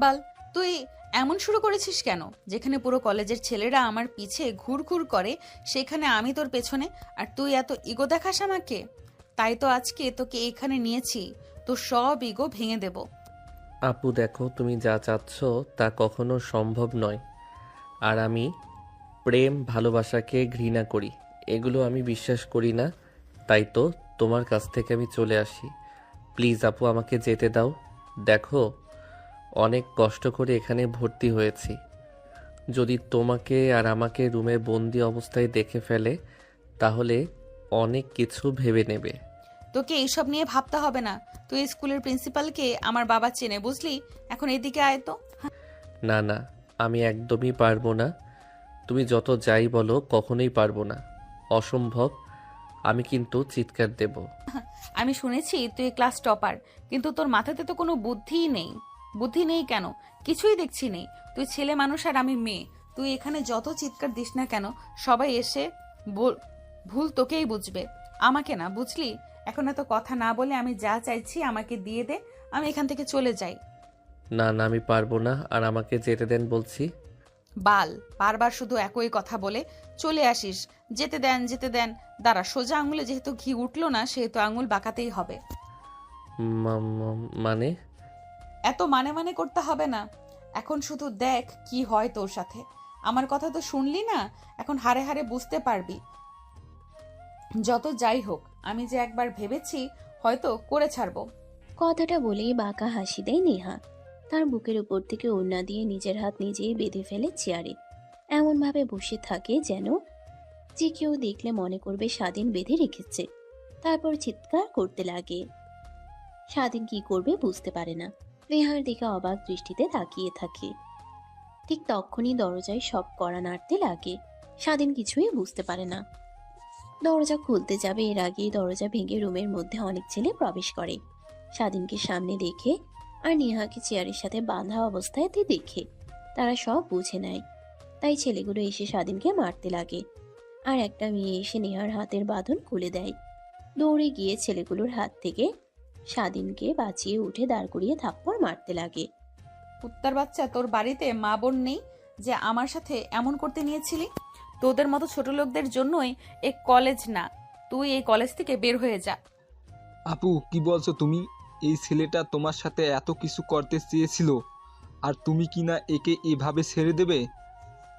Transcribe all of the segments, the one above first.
বাল, তুই এমন শুরু করেছিস কেন? যেখানে পুরো কলেজের ছেলেরা আমার পিছে ঘুর ঘুর করে, সেখানে আমি তোর পেছনে, আর তুই এত ইগো দেখাস আমাকে। তাই তো আজকে তোকে এখানে নিয়েছি, তোর সব ইগো ভেঙে দেব। আপু দেখো, তুমি যা চাচ্ছ তা কখনো সম্ভব নয়। আর আমি প্রেম ভালোবাসাকে ঘৃণা করি, এগুলো আমি বিশ্বাস করি না। তাই তো তোমার কাছ থেকে আমি চলে আসি। প্লিজ আপু, আমাকে যেতে দাও। দেখো, অনেক কষ্ট করে এখানে ভর্তি হয়েছি। যদি তোমাকে আর আমাকে রুমে বন্দি অবস্থায় দেখে ফেলে তাহলে অনেক কিছু ভেবে নেবে। তোকে এইসব নিয়ে ভাবতে হবে না। তুই স্কুলের প্রিন্সিপালকে আমার বাবা চেনে, বুঝলি? এখন এদিকে আয় তো। না না, আমি একদমই পারবো না। তুমি যত যাই বলো, কখনোই পারবো না, অসম্ভব। আমি কিন্তু চিৎকার দেব। আমি শুনেছি তুই ক্লাস টপার, কিন্তু তোর মাথাতে তো কোনো বুদ্ধিই নেই। বুদ্ধি নেই কেন? কিছুই দেখছি নেই। তুই ছেলে মানুষ আর আমি মেয়ে। তুই এখানে যত চিৎকার দিস না কেন, সবাই এসে ভুল তোকেই বুঝবে, আমাকে না, বুঝলি? এখন এত কথা না বলে আমি যা চাইছি আমাকে দিয়ে দে, আমি এখান থেকে চলে যাই। না না, আমি পারবো না, আর আমাকে যেতে দেন বলছি। বাল, বারবার শুধু একই কথা বলে চলে আসিস। যেতে দেন, যেতে দেন। দাঁড়া, সোজা আঙুলে যেহেতু ঘি উঠলো না, সেহেতু আঙুল বাঁকাতেই হবে। মানে? এত মানে মানে করতে হবে না। এখন শুধু দেখ কি হয় তোর সাথে। আমার কথা তো শুনলি না, এখন হারে হারে বুঝতে পারবি। যত যাই হোক, আমি যে একবার ভেবেছি হয়তো করে ছাড়বো। কথাটা বলেই বাঁকা হাসি দেয় নেহা। তার বুকের উপর থেকে ওড়না দিয়ে নিজের হাত নিজেই বেঁধে ফেলে চেয়ারে, এমন ভাবে বসে থাকে যেন যে কেউ দেখলে মনে করবে স্বাধীন বেঁধে রেখেছে। তারপর চিৎকার করতে লাগে। স্বাধীন কি করবে বুঝতে পারে না, নেহার দিকে অবাক দৃষ্টিতে তাকিয়ে থাকে। ঠিক তখনই দরজায় সব কড়া নাড়তে লাগে। স্বাধীন কিছুই বুঝতে পারে না। দরজা খুলতে যাবে এর আগেই দরজা ভেঙে রুমের মধ্যে অনেক ছেলে প্রবেশ করে। স্বাধীনকে সামনে দেখে আর নেহাকে চেয়ারের সাথে বাঁধা অবস্থাতে দেখে তারা সব বুঝে নেয়। তাই ছেলেগুলো এসে স্বাধীনকে মারতে লাগে। আর একটা মেয়ে এসে নেহার হাতের বাঁধন খুলে দেয়। দৌড়ে গিয়ে ছেলেগুলোর হাত থেকে স্বাধীনকে বাঁচিয়ে উঠে দাঁড় করিয়ে থাপ্পড় মারতে লাগে। কুত্তার বাচ্চা, তোর বাড়িতে মা বোন নেই যে আমার সাথে এমন করতে নিয়েছিলি? তোদের মতো ছোট লোকদের জন্যই এই কলেজ না। তুই এই কলেজ থেকে বের হয়ে যা। আপু কি বলছো তুমি? এই ছেলেটা তোমার সাথে এত কিছু করতে চেয়েছিল, আর তুমি কি না একে এভাবে ছেড়ে দেবে?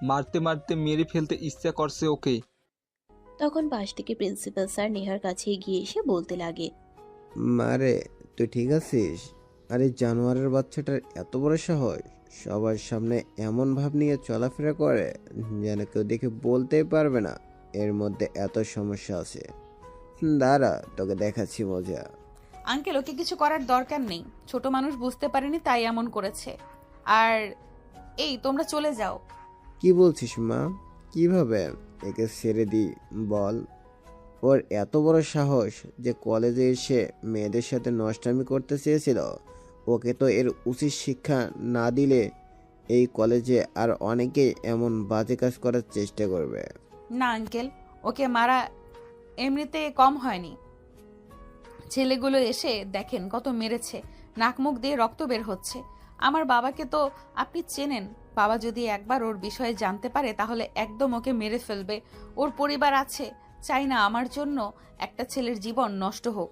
মারতে মারতে মেরে ফেলতে ইচ্ছা করছে ওকে। তখন পাশ থেকে প্রিন্সিপাল স্যার নেহার কাছে এগিয়ে এসে বলতে লাগে, মারে, তুই ঠিক আছিস? আরে জানোয়ারের বাচ্চাটার এত বড় সাহস, সবার সামনে এমন ভাব নিয়ে চলাফেরা করে যেন কেউ দেখে বলতেই পারবে না এর মধ্যে এত সমস্যা আছে। দাঁড়া, তোকে দেখাচ্ছি মজা। আঙ্কেল, ওকে কিছু করার দরকার নেই। ছোট মানুষ বুঝতে পারেনি তাই এমন করেছে। আর এই, তোমরা চলে যাও। কি বলছিস মা? কিভাবে একে ছেড়ে দিই বল? ওর এত বড় সাহস যে কলেজে এসে মেয়েদের সাথে নষ্টামি করতে চেয়েছিল। ওকে তো এর উচিত শিক্ষা না দিলে এই কলেজে আর অনেকেই এমন বাজে কাজ করার চেষ্টা করবে। না আঙ্কেল, ওকে মারা এমনিতে কম হয়নি। ছেলেগুলো এসে দেখেন কত মেরেছে, নাক মুখ দিয়ে রক্ত বের হচ্ছে। আমার বাবাকে তো আপনি চেনেন। বাবা যদি একবার ওর বিষয়ে জানতে পারে তাহলে একদম ওকে মেরে ফেলবে। ওর পরিবার আছে, চাই না আমার জন্য একটা ছেলের জীবন নষ্ট হোক।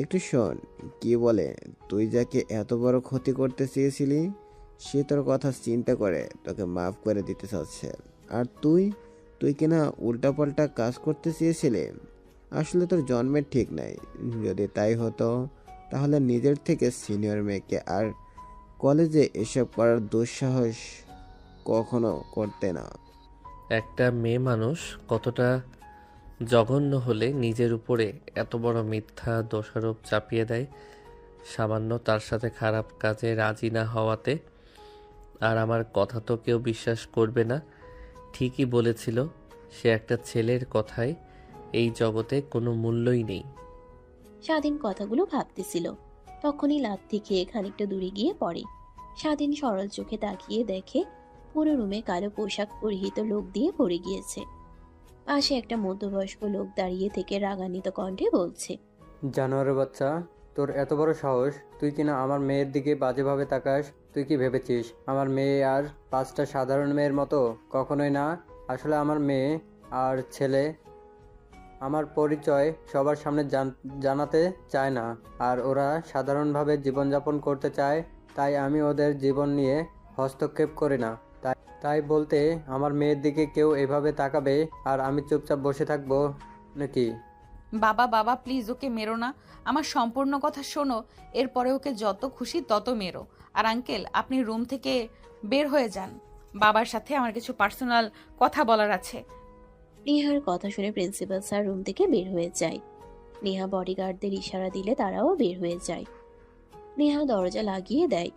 একটু শোন, কি বলে, তুই যাকে এত বড় ক্ষতি করতে চেয়েছিলি সে তোর কথা চিন্তা করে তোকে মাফ করে দিতে চাচ্ছে। আর তুই তুই কিনা উল্টাপাল্টা কাজ করতে চেয়েছিলে। আসলে তোর জন্মের ঠিক নাই। যদি তাই হতো তাহলে নিজের থেকে সিনিয়র মেয়েকে আর কলেজে এসব করার দুঃসাহস কখনো করতে না। একটা মেয়ে মানুষ কতটা জঘন্য হলে নিজের উপরে এত বড় মিথ্যা দোষারোপ চাপিয়ে দেয়, সামান্য তার সাথে খারাপ কাজে রাজি না হওয়াতে। আর আমার কথা তো কেউ বিশ্বাস করবে না। ঠিকই বলেছিল, সে একটা ছেলের কথায় এই জগতে কোনো মূল্যই নেই। স্বাধীন কথাগুলো ভাবতেছিল। তখনই লাথি খেয়ে খানিকটা দূরে গিয়ে পড়ে। স্বাধীন সরল চোখে তাকিয়ে দেখে পুরো রুমে কালো পোশাক পরিহিত লোক দিয়ে ভরে গিয়েছে। পাশে একটা মধ্যবয়স্ক লোক দাঁড়িয়ে থেকে রাগান্বিত কণ্ঠে বলছে, জানোয়ারের বাচ্চা, তোর এত বড় সাহস, তুই কিনা আমার মেয়ের দিকে বাজেভাবে তাকাস। তুই কি ভেবেছিস আমার মেয়ে আর 5টা সাধারণ মেয়ের মতো? কখনোই না। আসলে আমার মেয়ে আর ছেলে আমার পরিচয় সবার সামনে জানাতে চায় না, আর ওরা সাধারণভাবে জীবনযাপন করতে চায়, তাই আমি ওদের জীবন নিয়ে হস্তক্ষেপ করি না। তাই বলতে আমার মেয়ের দিকে কেউ এভাবে তাকাবে আর আমি চুপচাপ বসে থাকবো নাকি? বাবা বাবা প্লিজ ওকে মেরো না, আমার সম্পূর্ণ কথা শোনো, এরপরে ওকে যত খুশি তত মেরো। আর আঙ্কেল আপনি রুম থেকে বের হয়ে যান, বাবার সাথে আমার কিছু পার্সোনাল কথা বলার আছে। নেহার কথা শুনে প্রিন্সিপাল স্যার রুম থেকে বের হয়ে যায়। নেহা বডিগার্ডদের ইশারা দিলে তারাও বের হয়ে যায়। নেহা দরজা লাগিয়ে দেয়।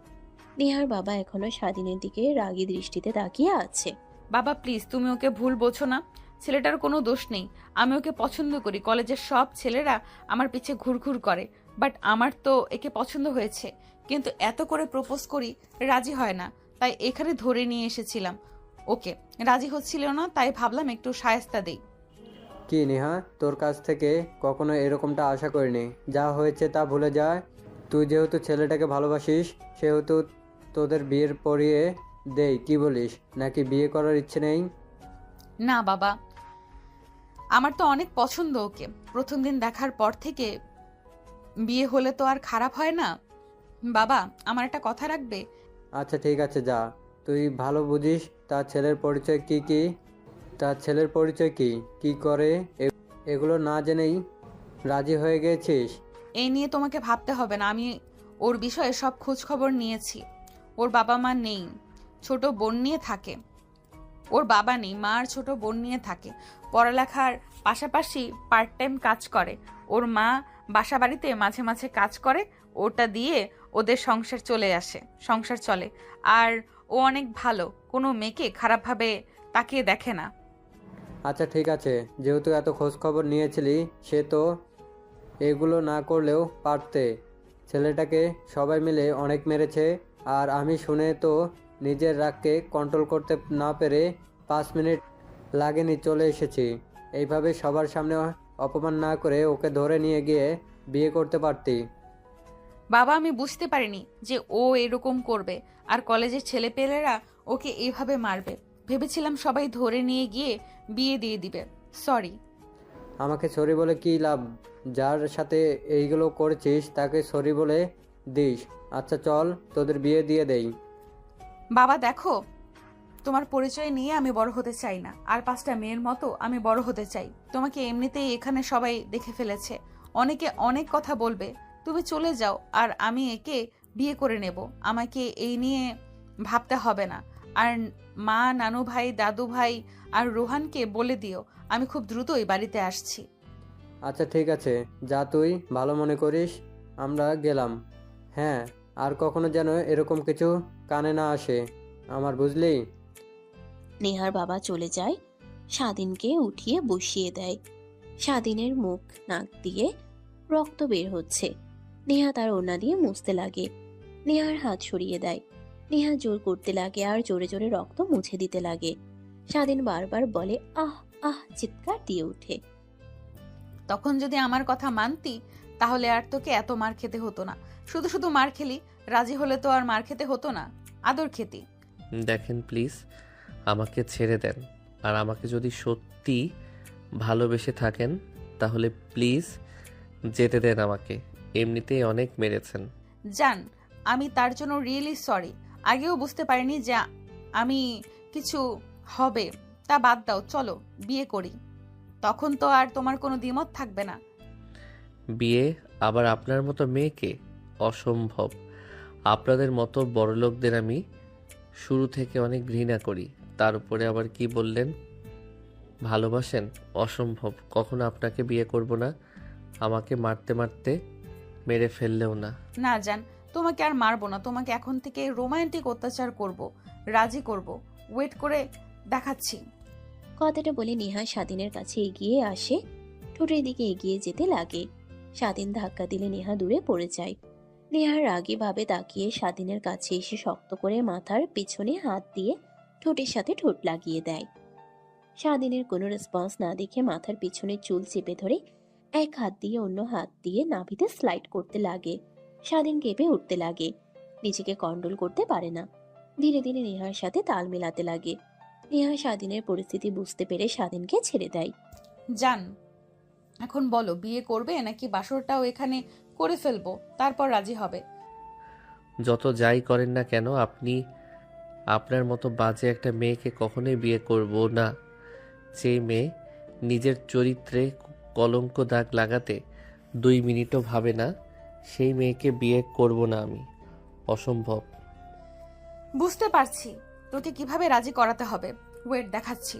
নেহার বাবা এখনো স্বাধীনের দিকে রাগী দৃষ্টিতে তাকিয়ে আছে। বাবা প্লিজ তুমি ওকে ভুল বোঝো না, ছেলেটার কোনো দোষ নেই। আমি ওকে পছন্দ করি, কলেজের সব ছেলেরা আমার পিছে ঘুরঘুর করে, বাট আমার তো একে পছন্দ হয়েছে, কিন্তু এত করে প্রপোজ করি রাজি হয় না, তাই এখানে ধরে নিয়ে এসেছিলাম ওকে। রাজি হচ্ছিল না, তাই ভাবলাম একটু শায়েস্তা দেই। কি নেহা, তোর কাছ থেকে কখনো এরকমটা আশা করিনি। যা হয়েছে তা ভুলে যায়। তুই যেহেতু ছেলেটাকে ভালোবাসিস, সেহেতু তোদের বিয়ের পরিয়ে দেই, কি বলিস? নাকি বিয়ে করার ইচ্ছে নেই? না বাবা, আমার তো অনেক পছন্দ ওকে, প্রথম দিন দেখার পর থেকে। বিয়ে হলে তো আর খারাপ হয় না। বাবা আমার একটা কথা রাখবে? আচ্ছা ঠিক আছে, যা। তুই ভালো বুঝিস তার ছেলের পরিচয় কি কি, তার ছেলের পরিচয় কি কি করে, এগুলো না জেনেই রাজি হয়ে গেছিস? এই নিয়ে তোমাকে ভাবতে হবে না, আমি ওর বিষয়ে সব খোঁজ খবর নিয়েছি। ওর বাবা মা নেই, ছোট বোন নিয়ে থাকে। ওর বাবা নেই, মা আর ছোট বোন নিয়ে থাকে। পড়ালেখার পাশাপাশি পার্ট টাইম কাজ করে। ওর মা বাসা বাড়িতে মাঝে মাঝে কাজ করে, ওটা দিয়ে ওদের সংসার চলে। আর ও অনেক ভালো, কোনো মেয়েকে খারাপভাবে তাকিয়ে দেখে না। আচ্ছা ঠিক আছে, যেহেতু এত খোঁজ খবর নিয়েছিলি, সে তো এগুলো না করলেও পারতে। ছেলেটাকে সবাই মিলে অনেক মেরেছে, আর আমি শুনে তো নিজের রাগকে কন্ট্রোল করতে না পেরে 5 মিনিট লাগেনি চলে এসেছি। এইভাবে সবার সামনে অপমান না করে ওকে ধরে নিয়ে গিয়ে বিয়ে করতে পারতি। বাবা আমি বুঝতে পারিনি যে ও এরকম করবে, আর কলেজের ছেলেপেলেরা ওকে এইভাবে মারবে। ভেবেছিলাম সবাই ধরে নিয়ে গিয়ে বিয়ে দিয়ে দিবে। সরি। আমাকে সরি বলে কী লাভ? যার সাথে এইগুলো করেছিস তাকে সরি বলে দিস। আচ্ছা চল, তোদের বিয়ে দিয়ে দেই। বাবা দেখো, তোমার পরিচয় নিয়ে আমি বড় হতে চাই না, আর 5টা মেয়ের মতো আমি বড় হতে চাই। তোমাকে এমনিতেই এখানে সবাই দেখে ফেলেছে, অনেকে অনেক কথা বলবে। তুমি চলে যাও, আর আমি একে বিয়ে করে নেব। আমাকে এই নিয়ে ভাবতে হবে না। আর মা, নানু ভাই, দাদু ভাই আর রোহানকে বলে দিও আমি খুব দ্রুতই বাড়িতে আসছি। আচ্ছা ঠিক আছে, যা তুই ভালো মনে করিস। আমরা গেলাম। হ্যাঁ, আর কখনো যেন এরকম কিছু কানে না আসে আমার, বুঝলি? নেহার বাবা চলে যায়। স্বাধীনকে উঠিয়ে বসিয়ে দেয়। স্বাধীনের মুখ নাক দিয়ে রক্ত বের হচ্ছে। নেহা তার ওড়না দিয়ে মুছতে লাগে। নেহার হাত সরিয়ে দেয়। নেহা জোর করতে লাগে আর জোরে জোরে রক্ত মুছে দিতে লাগে। স্বাধীন বারবার বলে আহ আহ, চিৎকার দিয়ে ওঠে। তখন যদি আমার কথা মানতি, তাহলে আর তোকে এত মার খেতে হতো না। শুধু শুধু মার খেলি, রাজি হলে তো আর মার খেতে হতো না, আদর খেতি। দেখেন প্লিজ, আমাকে ছেড়ে দেন। আর আমাকে যদি সত্যি ভালোবেসে থাকেন তাহলে প্লিজ যেতে দেন আমাকে। এমনিতেই অনেক মেরেছেন। জান, আমি তার জন্য রিয়েলি সরি। আগেও বুঝতে পারিনি যে আমি কিছু হবে। তা বাদ দাও, চলো বিয়ে করি। তখন তো আর তোমার কোনো দ্বিমত থাকবে না। বিয়ে আবার আপনার মতো মেয়েকে? অসম্ভব। আপনাদের মতো বড়লোকদের আমি শুরু থেকে অনেক ঘৃণা করি। তার উপরে আবার কি বললেন ভালোবাসেন? অসম্ভব, কখনো আপনাকে বিয়ে করব না। আমাকে মারতে মারতে মেরে ফেললেও না। না জান, তোমাকে আর মারবো না, তোমাকে এখন থেকে রোমান্টিক অত্যাচার করব, রাজি করব। ওয়েট করে দেখাচ্ছি। কথাটা বলে নেহা স্বাধীনের কাছে এগিয়ে আসে। ঠোঁটের দিকে এগিয়ে যেতে লাগে। স্বাধীন ধাক্কা দিলে নেহা দূরে পড়ে যায়। নেহার রাগী ভাবে তাকিয়ে স্বাধীনের কাছে এসে শক্ত করে মাথার পেছনে হাত দিয়ে ঠোঁটের সাথে ঠোঁট লাগিয়ে দেয়। স্বাধীনের কোনো রেসপন্স না দেখে মাথার পিছনে চুল চেপে ধরে এক হাত দিয়ে অন্য হাত দিয়ে নাভিতে স্লাইড করতে লাগে। স্বাধীন কেঁপে উঠতে লাগে, নিজেকে কন্ট্রোল করতে পারে না। ধীরে ধীরে নেহার সাথে তাল মেলাতে লাগে। নেহা স্বাধীনের পরিস্থিতি বুঝতে পেরে স্বাধীনকে ছেড়ে দেয়। যান, এখন বলো বিয়ে করবে নাকি বাসরটাও এখানে করে ফেলবো, তারপর রাজি হবে? যত যাই করেন না কেন, আপনি আপনার মতো বাজে একটা মেয়েকে কখনোই বিয়ে করব না। যে মেয়ে নিজের চরিত্রে কলঙ্ক দাগ লাগাতে 2 মিনিটও ভাবে না, সেই মেয়েকে বিয়ে করব না আমি। অসম্ভব। বুঝতে পারছি, তোকে কিভাবে রাজি করাতে হবে, ওয়েট দেখাচ্ছি।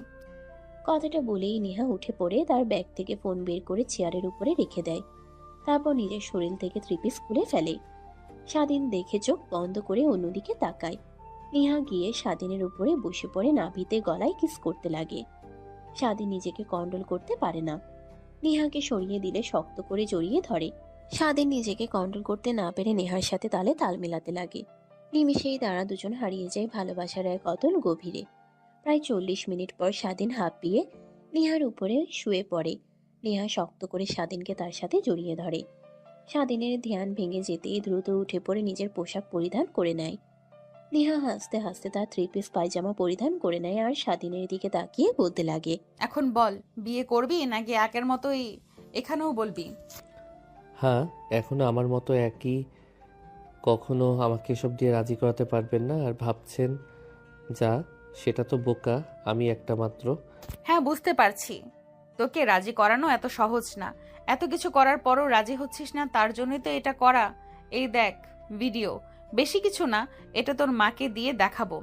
কথাটা বলেই নেহা উঠে পড়ে তার ব্যাগ থেকে ফোন বের করে চেয়ারের উপরে রেখে দেয়। তারপর নিজের শরীর থেকে 3 পিস খুলে ফেলে। স্বাধীন দেখে চোখ বন্ধ করে অন্যদিকে তাকায়। নেহা গিয়ে স্বাধীনের উপরে বসে পড়ে নাভিতে গলায় কিস করতে লাগে। স্বাধীন নিজেকে কন্ট্রোল করতে পারে না। নেহাকে সরিয়ে দিলে শক্ত করে জড়িয়ে ধরে। স্বাধীন নিজেকে কন্ট্রোল করতে না পেরে নেহার সাথে তালে তাল মেলাতে লাগে। নিমিষেই তারা দুজন হারিয়ে যায় ভালোবাসার এক অতল গভীরে। প্রায় 40 মিনিট পর স্বাধীন হাঁপিয়ে নেহার উপরে শুয়ে পড়ে। নেহা শক্ত করে স্বাধীনকে তার সাথে জড়িয়ে ধরে। স্বাধীনের ধ্যান ভেঙে যেতেই দ্রুত উঠে পড়ে নিজের পোশাক পরিধান করে নেয়। নেহা হাসতে হাসতে তার 3 পিস পায়জামা পরিধান করে নেয় আর স্বাধীনের দিকে তাকিয়ে বলতে লাগে, এখন বল বিয়ে করবি নাকি একের মতোই এখানেও বলবি? হ্যাঁ, এখনো আমার মতো একই। কখনো আমাকে এসব দিয়ে রাজি করাতে পারবেন না, আর ভাবছেন যা, সেটা তো বোকা। আমি একটা মাত্র। হ্যাঁ বুঝতে পারছি, তোকে রাজি করানো এত সহজ না। এত কিছু করার পরও রাজি হচ্ছিস না, তার জন্যই তো এটা করা। এই দেখ ভিডিও, বেশি কিছু না, এটা তোর মাকে দিয়ে দেখাবো,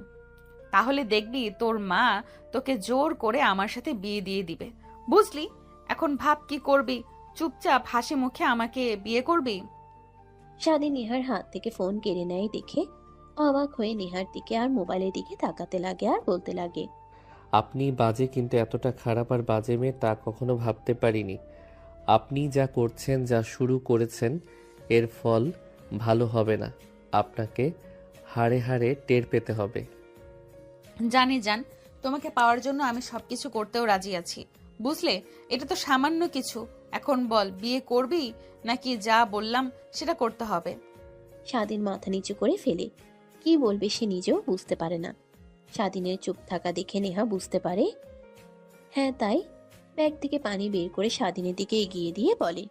তাহলে দেখবি তোর মা তোকে জোর করে আমার সাথে বিয়ে দিয়ে দিবে, বুঝলি? এখন ভাব কি করবি, চুপচাপ হাসি মুখে আমাকে বিয়ে করবি? স্বাধীন নেহার হাত থেকে ফোন কেড়ে নেয় দেখে অবাক হয়ে নেহার দিকে আর মোবাইলের দিকে তাকাতে লাগে আর বলতে লাগে, আপনি বাজে, কিন্তু এতটা খারাপ আর বাজে মেয়ে তা কখনো ভাবতে পারিনি। আপনি যা করছেন, যা শুরু করেছেন, এর ফল ভালো হবে না। আপনাকে হাড়ে হাড়ে টের পেতে হবে। জানি জান, তোমাকে পাওয়ার জন্য আমি সবকিছু করতেও রাজি আছি, বুঝলে? এটা তো সামান্য কিছু। এখন বল বিয়ে করবি নাকি যা বললাম সেটা করতে হবে? স্বাধীন মাথা নিচু করে ফেলে। কি বলবে সে নিজেও বুঝতে পারে না। স্বাধীনের চুপ থাকা দেখে নেহা বুঝতে পারে হ্যাঁ তাই। ব্যাগ থেকে পানি বের করে স্বাধীনের দিকে এগিয়ে দিয়ে বলে,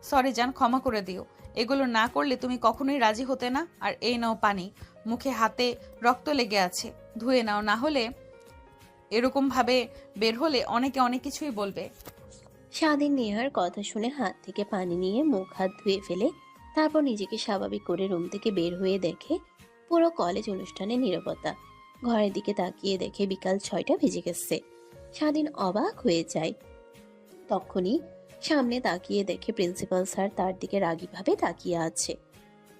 সরি জান, ক্ষমা করে দিও। এগুলো না করলে তুমি কখনোই রাজি হতে না। আর এই নাও পানি, মুখে হাতে রক্ত লেগে আছে, ধুয়ে নাও, না হলে এরকম ভাবে বের হলে অনেকে অনেক কিছুই বলবে। স্বাধীন নেহার কথা শুনে হাত থেকে পানি নিয়ে মুখ হাত ধুয়ে ফেলে। তারপর নিজেকে স্বাভাবিক করে রুম থেকে বের হয়ে দেখে পুরো কলেজ অনুষ্ঠানে নীরবতা। ঘরের দিকে তাকিয়ে দেখে বিকাল 6টা বেজে গেছে। স্বাধীন অবাক হয়ে যায়। তখনই সামনে তাকিয়ে দেখে প্রিন্সিপাল স্যার তার দিকে রাগীভাবে তাকিয়ে আছে।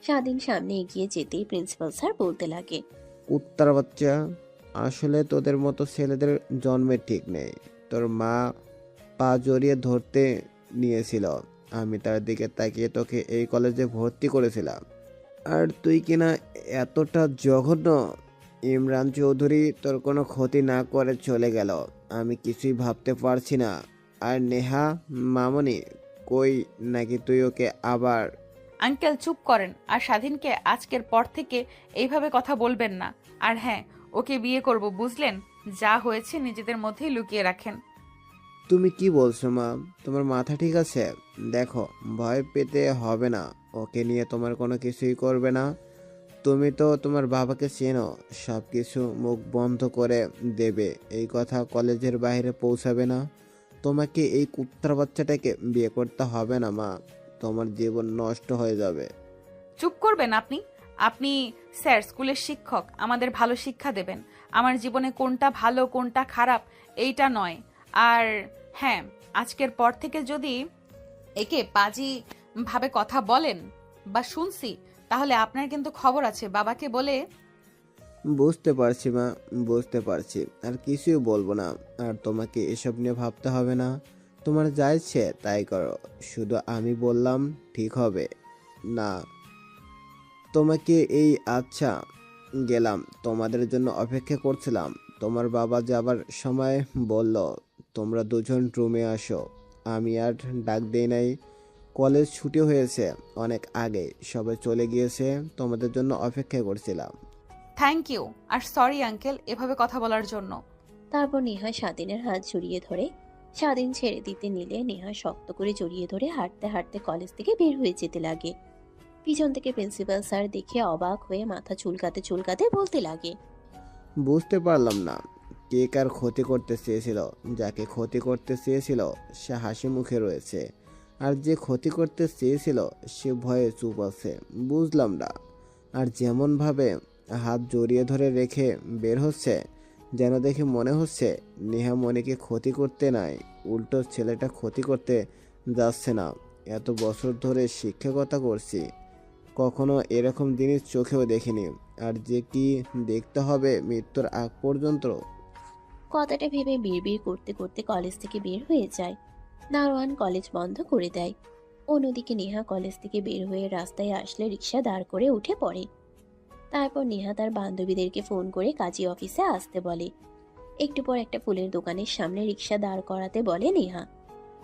স্বাধীন সামনে এগিয়ে যেতেই প্রিন্সিপাল স্যার বলতে লাগে, উত্তর বাচ্চা, আসলে তোদের মতো ছেলেদের জন্মের ঠিক নেই। তোর মা পা জড়িয়ে ধরতে নিয়েছিল, আমি তার দিকে তাকিয়ে তোকে এই কলেজে ভর্তি করেছিলাম, আর তুই কিনা এতটা জঘন্য। ইমরান চৌধুরী তোর কোনো ক্ষতি না করে চলে গেল, আমি কিছুই ভাবতে পারছি না। আর নেহা মামনি কই, নাকি তুই ওকে আবার? আঙ্কেল চুপ করেন, আর স্বাধীনকে আজকের পর থেকে এইভাবে কথা বলবেন না। আর হ্যাঁ, ওকে বিয়ে করব, বুঝলেন? যা হয়েছে নিজেদের মধ্যেই লুকিয়ে রাখেন। তুমি কি বলছো মা? তোমার মাথা ঠিক আছে? দেখো, ভয় পেতে হবে না, ওকে নিয়ে তোমার কোনো কিছুই করবে না। তুমি তো তোমার বাবাকে চেনো, সব কিছু মুখ বন্ধ করে দেবে, এই কথা কলেজের বাইরে পৌঁছাবে না। তোমাকে এই কুত্তার বাচ্চাটাকে বিয়ে করতে হবে না মা, তোমার জীবন নষ্ট হয়ে যাবে। চুপ করবেন আপনি? আপনি স্যার, স্কুলের শিক্ষক, আমাদের ভালো শিক্ষা দেবেন। আমার জীবনে কোনটা ভালো কোনটা খারাপ এইটা নয়। আর হ্যাঁ, আজকের পর থেকে যদি একে পাজি ভাবে কথা বলেন বা শুনছি, তাহলে আপনার কিন্তু খবর আছে। বাবাকে বলে বুঝতে পারছি মা, বুঝতে পারছি, আর কিছুই বলবো না। আর তোমাকে এসব নিয়ে ভাবতে হবে না, তোমার যা ইচ্ছে তাই করো, শুধু আমি বললাম ঠিক হবে না। তোমাকে এই আচ্ছা, গেলাম, তোমাদের জন্য অপেক্ষা করছিলাম। তোমার বাবা যাবার সময় বলল তোমরা দুজন রুমে আসো, আমি আর ডাক দেই নাই। কলেজ ছুটি হয়েছে অনেক আগে, সবাই চলে গিয়েছে, তোমাদের জন্য অপেক্ষা করছিলাম। থ্যাংক ইউ আর সরি আঙ্কেল এভাবে কথা বলার জন্য। তারপর নেহা স্বাধীনের হাত জড়িয়ে ধরে। স্বাধীন ছেড়ে দিতে নিলে নেহা শক্ত করে জড়িয়ে ধরে হাঁটতে হাঁটতে কলেজ থেকে বের হয়ে যেতে লাগে। পিছন থেকে প্রিন্সিপাল স্যার দেখে অবাক হয়ে মাথা চুলকাতে চুলকাতে বলতে লাগে, বুঝতে পারলাম না কে কার ক্ষতি করতে চেয়েছিল। যাকে ক্ষতি করতে চেয়েছিল সে হাসি মুখে রয়েছে, আর যে ক্ষতি করতে চেয়েছিল সে ভয়ে চুপ আছে। বুঝলাম না। আর যেমনভাবে হাত জড়িয়ে ধরে রেখে বের হচ্ছে, যেন দেখে মনে হচ্ছে নেহা মনিকে ক্ষতি করতে নাই, উল্টো ছেলেটা ক্ষতি করতে যাচ্ছে না। এত বছর ধরে শিক্ষকতা করছি, কখনো এরকম জিনিস চোখেও দেখিনি। আর যে কি দেখতে হবে মৃত্যুর আগ পর্যন্ত। কথাটা ভেবে বিড়বিড় করতে করতে কলেজ থেকে বের হয়ে যায়। দারোয়ান কলেজ বন্ধ করে দেয়। অন্যদিকে নেহা কলেজ থেকে বের হয়ে রাস্তায় আসলে রিক্সা দাঁড় করে উঠে পড়ে। তারপর নেহা তার বান্ধবীদেরকে ফোন করে কাজী অফিসে আসতে বলে। একটু পর একটা ফুলের দোকানের সামনে রিক্সা দাঁড় করাতে বলে নেহা।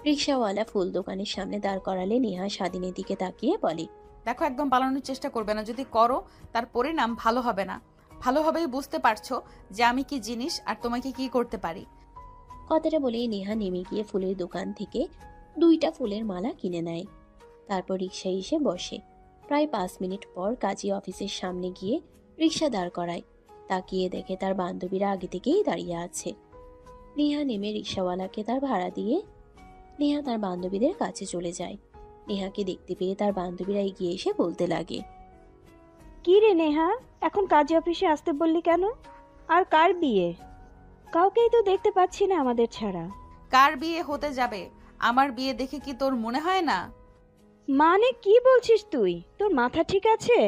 রিক্সাওয়ালা ফুল দোকানের সামনে দাঁড় করালে নেহা স্বাধীনের দিকে তাকিয়ে বলে, দেখো একদম পালানোর চেষ্টা করবে না, যদি করো তার পরিণাম ভালো হবে না। ভালোভাবেই বুঝতে পারছো যে আমি কি জিনিস আর তোমাকে কি করতে পারি। কথাটা বলেই নেহা নেমে গিয়ে ফুলের দোকান থেকে 2টা ফুলের মালা কিনে নেয়। তারপর রিক্সায় এসে বসে। প্রায় 5 মিনিট পর কাজী অফিসের সামনে গিয়ে রিক্সা দাঁড় করায়। তাকিয়ে দেখে তার বান্ধবীরা আগে থেকেই দাঁড়িয়ে আছে। নেহা নেমে রিক্সাওয়ালাকে তার ভাড়া দিয়ে নেহা তার বান্ধবীদের কাছে চলে যায়। নেহাকে দেখতে পেয়ে তার বান্ধবীরা এগিয়ে এসে বলতে লাগে, কি রে নেহা, এখন কাজী অফিসে আসতে বললি কেন? আর কার বিয়ে? কাউকেই তো দেখতে পাচ্ছি না আমাদের ছাড়া। কার বিয়ে হতে যাবে? আমার বিয়ে দেখে কি তোর মনে হয় না? মানে কি বলছিস তুই? তোর মাথা ঠিক আছে?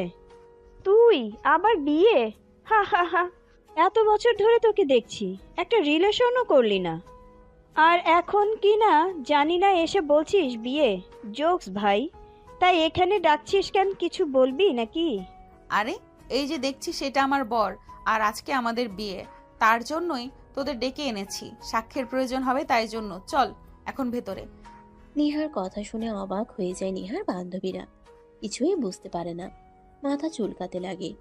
তুই আবার বিয়ে? হা হা হা, এত বছর ধরে তোকে দেখছি, একটা রিলেশনও করলি না, আর এখন কি না জানি না এসে বলছিস বিয়ে। জোকস ভাই, তাই এখানে ডাকছিস কেন, কিছু বলবি নাকি? আরে এই যে দেখছি সেটা আমার বর, আর আজকে আমাদের বিয়ে, তার জন্যই তোদের ডেকে এনেছি। সাক্ষীর প্রয়োজন হবে, তাই জন্য চল এখন ভেতরে। নেহার কথা শুনে অবাক হয়ে যায় নেহার বান্ধবীরা। কিছুই বুঝতে পারে না, মাথা চুলকাতে লাগে।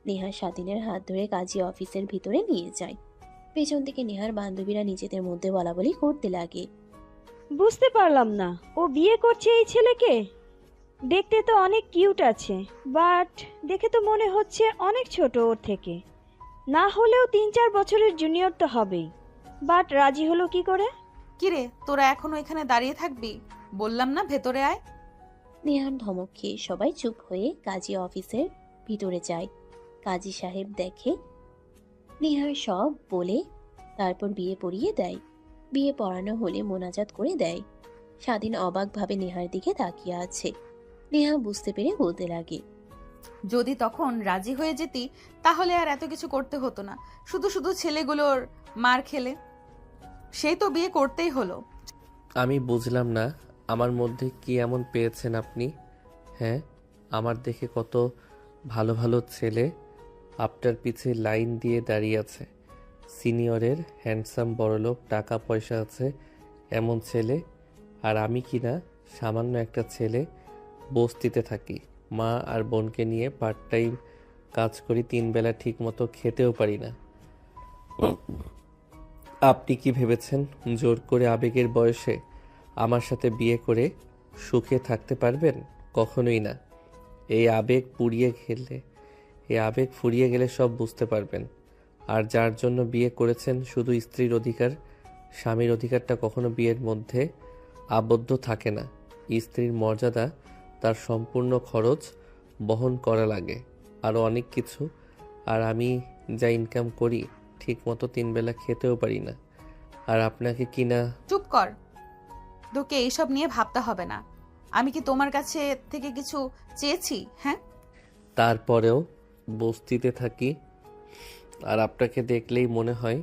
নেহা স্বাধীনের হাত ধরে কাজী অফিসের ভিতরে নিয়ে যায়। পেছন থেকে নেহার বান্ধবীরা নিজেদের মধ্যে বলাবলি করতে লাগে। বুঝতে পারলাম না, ও বিয়ে করছে এই ছেলেকে? দেখতে তো অনেক কিউট আছে, বাট দেখে তো মনে হচ্ছে অনেক ছোট ওর থেকে। না হলেও 3-4 বছরের জুনিয়র তো হবেই। বাট রাজি হলো কি করে? কিরে তোরা এখনো এখানে দাঁড়িয়ে থাকবি? বললাম না ভেতরে আয়। নেহার ধমক খেয়ে সবাই চুপ হয়ে কাজী অফিসের ভিতরে যায়। কাজী সাহেব দেখে নেহার সব বলে তারপর বিয়ে পড়িয়ে দেয়। বিয়ে পড়ানো হলে মোনাজাত করে দেয়। স্বাধীন অবাকভাবে নেহার দিকে তাকিয়ে আছে। নেহা বুঝতে পেরে বলতে লাগে, যদি তখন রাজি হয়ে যেতি তাহলে আর এত কিছু করতে হতো না, শুধু শুধু ছেলেগুলোর মার খেলে। সেই তো বিয়ে করতেই হলো। আমি বুঝলাম না আমার মধ্যে কি এমন পেয়েছেন আপনি? হ্যাঁ, আমার দেখে কত ভালো ভালো ছেলে আপনার পিছে লাইন দিয়ে দাঁড়িয়ে আছে। সিনিয়রের হ্যান্ডসাম বড়লোক, টাকা পয়সা আছে এমন ছেলে, আর আমি কি না সামান্য একটা ছেলে, বস্তিতে থাকি, মা আর বোনকে নিয়ে পার্ট টাইম কাজ করি, 3 বেলা ঠিক মতো খেতেও পারি না। আপনি কি ভেবেছেন জোর করে আবেগের বয়সে আমার সাথে বিয়ে করে সুখে থাকতে পারবেন? কখনোই না। এই আবেগ ফুরিয়ে গেলে সব বুঝতে পারবেন। আর যার জন্য বিয়ে করেছেন, শুধু স্ত্রীর অধিকার, স্বামীর অধিকারটা কখনো বিয়ের মধ্যে আবদ্ধ থাকে না। স্ত্রীর মর্যাদা, তার সম্পূর্ণ খরচ বহন করা লাগে, আরও অনেক কিছু। আর আমি যা ইনকাম করি ঠিক মতো 3 বেলা খেতেও পারি না। আর আপনাকে কি না। চুপ কর, তোকে এইসব নিয়ে ভাবতে হবে না। আমি কি তোমার কাছে থেকে কিছু চেয়েছি? হ্যাঁ, তারপরেও বস্তিতে থাকি, আর আপনাকে দেখলেই মনে হয়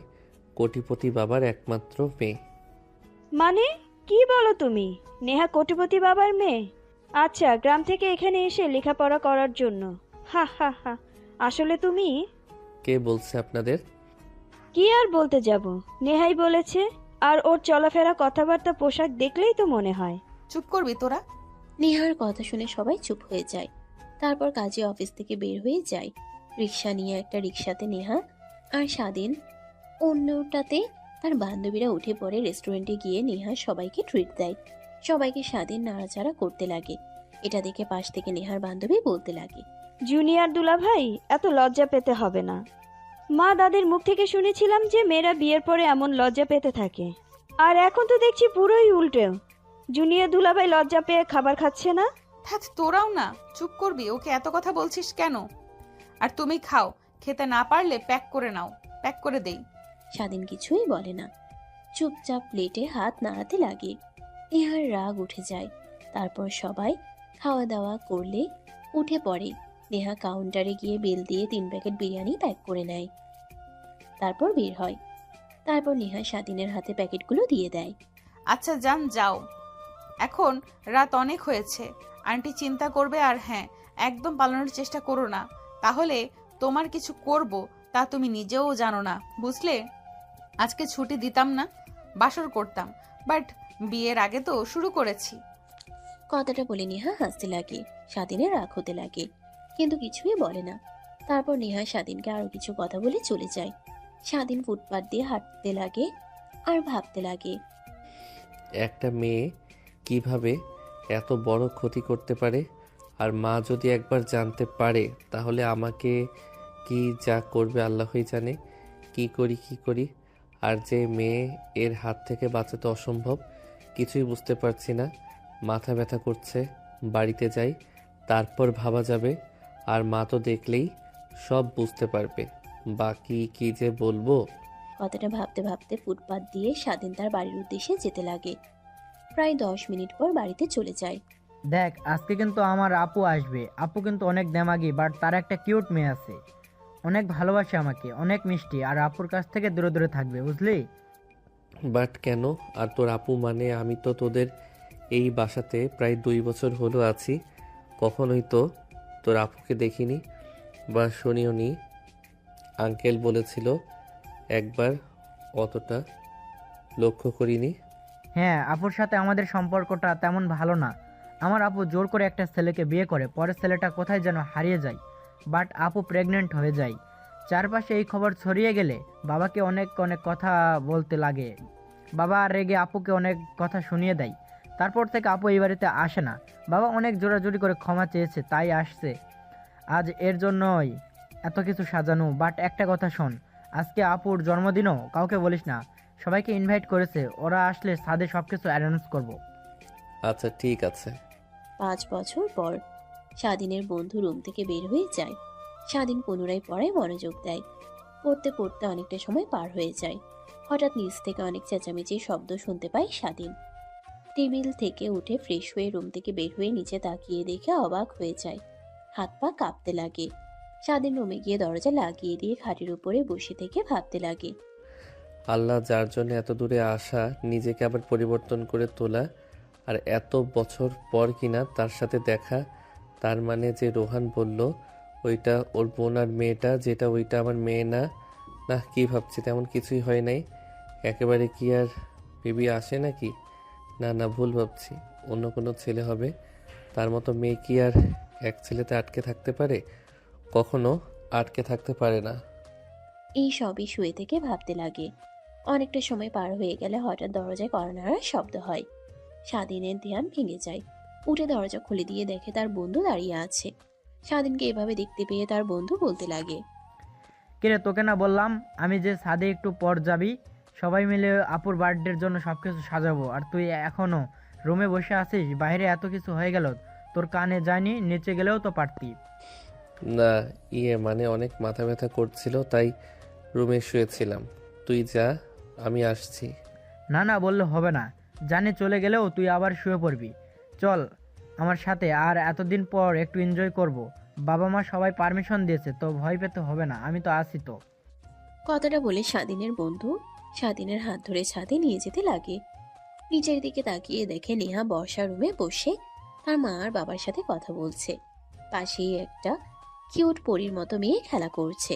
কোটিপতি বাবার একমাত্র মেয়ে। মানে কি বলো তুমি? নেহা কোটিপতি বাবার মেয়ে? আচ্ছা, গ্রাম থেকে এখানে এসে লেখাপড়া করার জন্য? হা হা হা, আসলে তুমি। কে বলছে আপনাদের? কি আর বলতে যাব, নেহাই বলেছে। আর ওর চলাফেরা, কথাবার্তা, পোশাক দেখলেই তো মনে হয়। চুপ করবি তোরা? নেহার কথা শুনে সবাই চুপ হয়ে যায়। তারপর কাজী অফিস থেকে বের হয়ে যায়। রিক্সা নিয়ে একটা রিক্সাতে নেহা আর স্বাধীন, অন্যটাতে তার বান্ধবীরা উঠে পড়ে। রেস্টুরেন্টে গিয়ে নেহা সবাইকে ট্রিট দেয়। সবাইকে স্বাধীন নাড়াচাড়া করতে লাগে। এটা দেখে পাশ থেকে নেহার বান্ধবী বলতে লাগে, জুনিয়র দুলাভাই, এত লজ্জা পেতে হবে না। মা দাদির মুখ থেকে শুনেছিলাম যে মেয়েরা বিয়ের পরে এমন লজ্জা পেতে থাকে, আর এখন তো দেখছি পুরোই উল্টো। জুনিয়র দুলাভাই লজ্জা পেয়ে খাবার খাচ্ছে না। হ্যাঁ, তোরাও না চুপ করবি? ওকে এত কথা বলছিস কেন? আর তুমি খাও, খেতে না পারলে প্যাক করে নাও, প্যাক করে দেই। স্বাধীন কিছুই বলে না, চুপচাপ প্লেটে হাত নাড়াতে লাগে। নেহার রাগ উঠে যায়। তারপর সবাই খাওয়া দাওয়া করলে উঠে পড়ে। নেহা কাউন্টারে গিয়ে বিল দিয়ে 3 প্যাকেট বিরিয়ানি প্যাক করে নেয়। তারপর বের হয়। তারপর নেহা স্বাধীনের হাতে প্যাকেটগুলো দিয়ে দেয়। আচ্ছা যান, যাও, এখন রাত অনেক হয়েছে। আন্টি চিন্তা করবে। আর হ্যাঁ, একদম পালানোর চেষ্টা করো না, তাহলে তোমার কিছু করব তা তুমি নিজেও জানো না, বুঝলে? আজকে ছুটি দিতাম না, বাসর করতাম, বাট বিয়ের আগে তো শুরু করেছি। কথাটা বলে নেহা হাসতে লাগে। স্বাধীনের রাগ হতে লাগে, কিন্তু কিছুই বলে না। তারপর নেহা স্বাধীনকে আরো কিছু কথা বলে চলে যায়। স্বাধীন ফুটপাত দিয়ে হাঁটতে লাগে আর ভাবতে লাগে, একটা মেয়ে কিভাবে এত বড় ক্ষতি করতে পারে, আর মা যদি একবার জানতে পারে তাহলে আমাকে কি যা করবে আল্লাহই জানে। কি করি, আর যে মেয়ে এর হাত থেকে বাঁচাতে অসম্ভব। কিছুই বুঝতে পারছি না, মাথা ব্যথা করছে। বাড়িতে যাই, তারপর ভাবা যাবে। আর মা তো দেখলেই সব বুঝতে পারবে, বাকি কি যে বলবো। কথাটা ভাবতে ভাবতে ফুটপাত দিয়ে স্বাধীন তার বাড়ির উদ্দেশ্যে যেতে লাগে। প্রায় 10 মিনিট পর বাড়িতে চলে যায়। দেখ, আজকে কিন্তু আমার আপু আসবে। আপু কিন্তু অনেক দেমাগি, বাট তার একটা কিউট মেয়ে আছে, অনেক ভালোবাসে আমাকে, অনেক মিষ্টি, আর আপুর কাছ থেকে দূরে দূরে থাকবে, বুঝলি? বাট কেন? আর তোর আপু মানে? আমি তো তোদের এই বাসাতে প্রায় 2 বছর হলো আছি, কখনোই তো তোর আপুকে দেখিনি বা শুনিও নি। আঙ্কেল বলেছিল একবার, অতটা লক্ষ্য করিনি। হ্যাঁ, আপুর সাথে আমাদের সম্পর্কটা তেমন ভালো না। আমার আপু জোর করে একটা ছেলেকে বিয়ে করে, পরে ছেলেটা কোথায় যেন হারিয়ে যায়, বাট আপু প্রেগনেন্ট হয়ে যায়। চারপাশে এই খবর ছড়িয়ে গেলে বাবাকে অনেক অনেক কথা বলতে লাগে। বাবা রেগে আপুকে অনেক কথা শুনিয়ে দেয়। তারপর থেকে আপু এই বাড়িতে আসে না। বাবা অনেক জোরাজুরি করে ক্ষমা চেয়েছে, তাই আসছে আজ। এর জন্যই এত কিছু সাজানো। বাট একটা কথা শোন, আজকে আপুর জন্মদিনও কাউকে বলিস না। সবাইকে ইনভাইট করেছে, ওরা আসলে ছাদে সবকিছু অ্যারেঞ্জ করব। আচ্ছা ঠিক আছে। 5 বছর পর স্বাধীনের বন্ধু রুম থেকে বের হয়ে যায়। স্বাধীন পুনরায় পড়ায় মনোযোগ দেয়। পড়তে পড়তে অনেকটা সময় পার হয়ে যায়। হঠাৎ নিচ থেকে অনেক চেঁচামেচির শব্দ শুনতে পায় স্বাধীন। টেবিল থেকে উঠে ফ্রেশ হয়ে রুম থেকে বের হয়ে নিচে তাকিয়ে দেখে অবাক হয়ে যায়। হাত পা কাঁপতে লাগে। স্বাধীন রুমে গিয়ে দরজা লাগিয়ে দিয়ে খাটের উপরে বসে থেকে ভাবতে লাগে, আল্লাহ যার জন্য এত দূরে আসা, নিজেকে আবার পরিবর্তন করে তোলা, আর এত বছর পর কিনা তার সাথে দেখা। তার মানে যে রোহান বলল ওইটা ওর বোন, আর মেয়েটা যেটা ওইটা আমার মেয়ে না। না, কি ভাবছি, তেমন কিছুই হয় নাই। একেবারে কি আর বেবি আসে নাকি? না না, ভুল ভাবছি, অন্য কোনো ছেলে হবে। তার মতো মেয়ে কি আর এক ছেলেতে আটকে থাকতে পারে? কখনো আটকে থাকতে পারে না। এই সবই শুয়ে থেকে ভাবতে লাগে। অনেকটা সময় পার হয়ে গেলে হঠাৎ দরজায় কড়া নাড়ার শব্দ হয়। স্বাধীনের ধ্যান ভেঙে যায়। উঠে দরজা খুলে দিয়ে দেখে তার বন্ধু দাঁড়িয়ে আছে। স্বাধীনকে এভাবে দেখতে পেয়ে তার বন্ধু বলতে লাগে, কিরে, তোকে না বললাম আমি যে ছাদে একটু পর যাবি, সবাই মিলে আপুর বার্থডের জন্য সবকিছু সাজাবো, আর তুই এখনো রুমে বসে আছিস? বাইরে এত কিছু হয়ে গেল, তোর কানে যায়নি? নিচে গেলেও তো পারতি। না, মানে অনেক মাথা ব্যথা করছিল, তাই রুমে শুয়েছিলাম। তুই যা, আমি আসছি। না না বললে হবে না, জানে চলে গেলেও তুই আবার শুয়ে পড়বি। চল আমার সাথে, আর এতদিন পর একটু এনজয় করব। বাবা মা সবাই পারমিশন দিয়েছে, তো ভয় পেতে হবে না, আমি তো আছি তো। কথাটা বলে স্বাধীনের বন্ধু স্বাধীনের হাত ধরে ছাদে নিয়ে যেতে লাগে। নিচের দিকে তাকিয়ে দেখে নেহা বর্ষা রুমে বসে তার মা আর বাবার সাথে কথা বলছে। পাশেই একটা কিউট পরীর মতো মেয়ে খেলা করছে।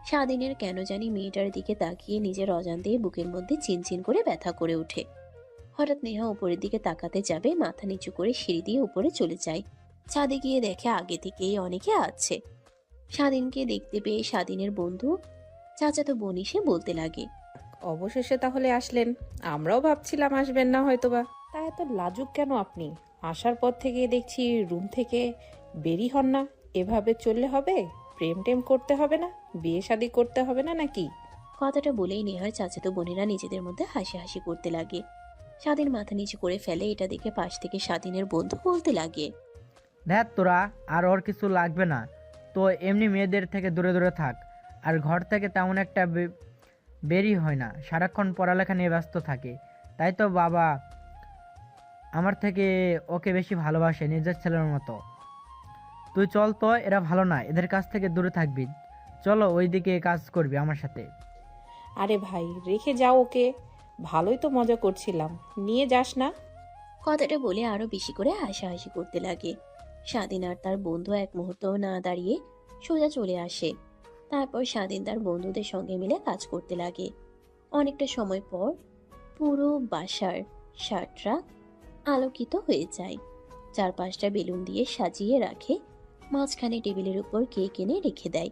স্বাধীনের কেন জানি মেয়েটার দিকে তাকিয়ে নিজের অজান্তেই বুকের মধ্যে চিনচিন করে ব্যথা করে ওঠে। হঠাৎ নেহা উপরের দিকে তাকাতে যাবে, মাথা নিচু করে সিঁড়ি দিয়ে উপরে চলে যায়। ছাদে গিয়ে দেখে আগে থেকেই অনেকে আছে। স্বাধীনকে দেখতে পেয়ে স্বাধীনের বন্ধু চাচাতো বোন এসে বলতে লাগে, অবশেষে তাহলে আসলেন। আমরাও ভাবছিলাম আসবেন না হয়তোবা। তা এত লাজুক কেন আপনি? আসার পর থেকে দেখছি রুম থেকে বেরি হন না। এভাবে চললে হবে? প্রেম টেম করতে হবে না? বিয়ে শাদী করতে হবে না নাকি? কথাটা বলেই নেহার চাচাতো বোনেরা নিজেদের মধ্যে হাসি করতে লাগে। স্বাধীন মাথা নিচু করে ফেলে। এটা দেখে পাশ থেকে স্বাধীনের বন্ধু বলতে লাগে, দেখ তোরা, আর ওর কিছু লাগবে না তো এমনি মেয়েদের থেকে দূরে দূরে থাক। আর ঘর থেকে তেমন একটা বেরি হয় না, সারাক্ষণ পড়ালেখা নিয়ে ব্যস্ত থাকে। তাই তো বাবা আমার থেকে ওকে বেশি ভালোবাসে, নিজের ছেলের মতো। তুই চল তো, এরা ভালো না, এদের কাছ থেকে দূরে থাকবি। চলো ওইদিকে কাজ করবি আমার সাথে। আরে ভাই, রেখে যাও ওকে। ভালোই তো মজা করছিলাম, নিয়ে যাস না। কথাটা বলে আরো বেশি করে হাসাহাসি করতে লাগে। স্বাধীন আর তার বন্ধু এক মুহূর্তও না দাঁড়িয়ে সোজা চলে আসে। তারপর স্বাধীন তার বন্ধুদের সঙ্গে মিলে কাজ করতে লাগে। অনেকটা সময় পর পুরো বাসার শার্টরা আলোকিত হয়ে যায়। চারপাশটা বেলুন দিয়ে সাজিয়ে রাখে। মাঝখানে টেবিলের উপর কেক এনে রেখে দেয়।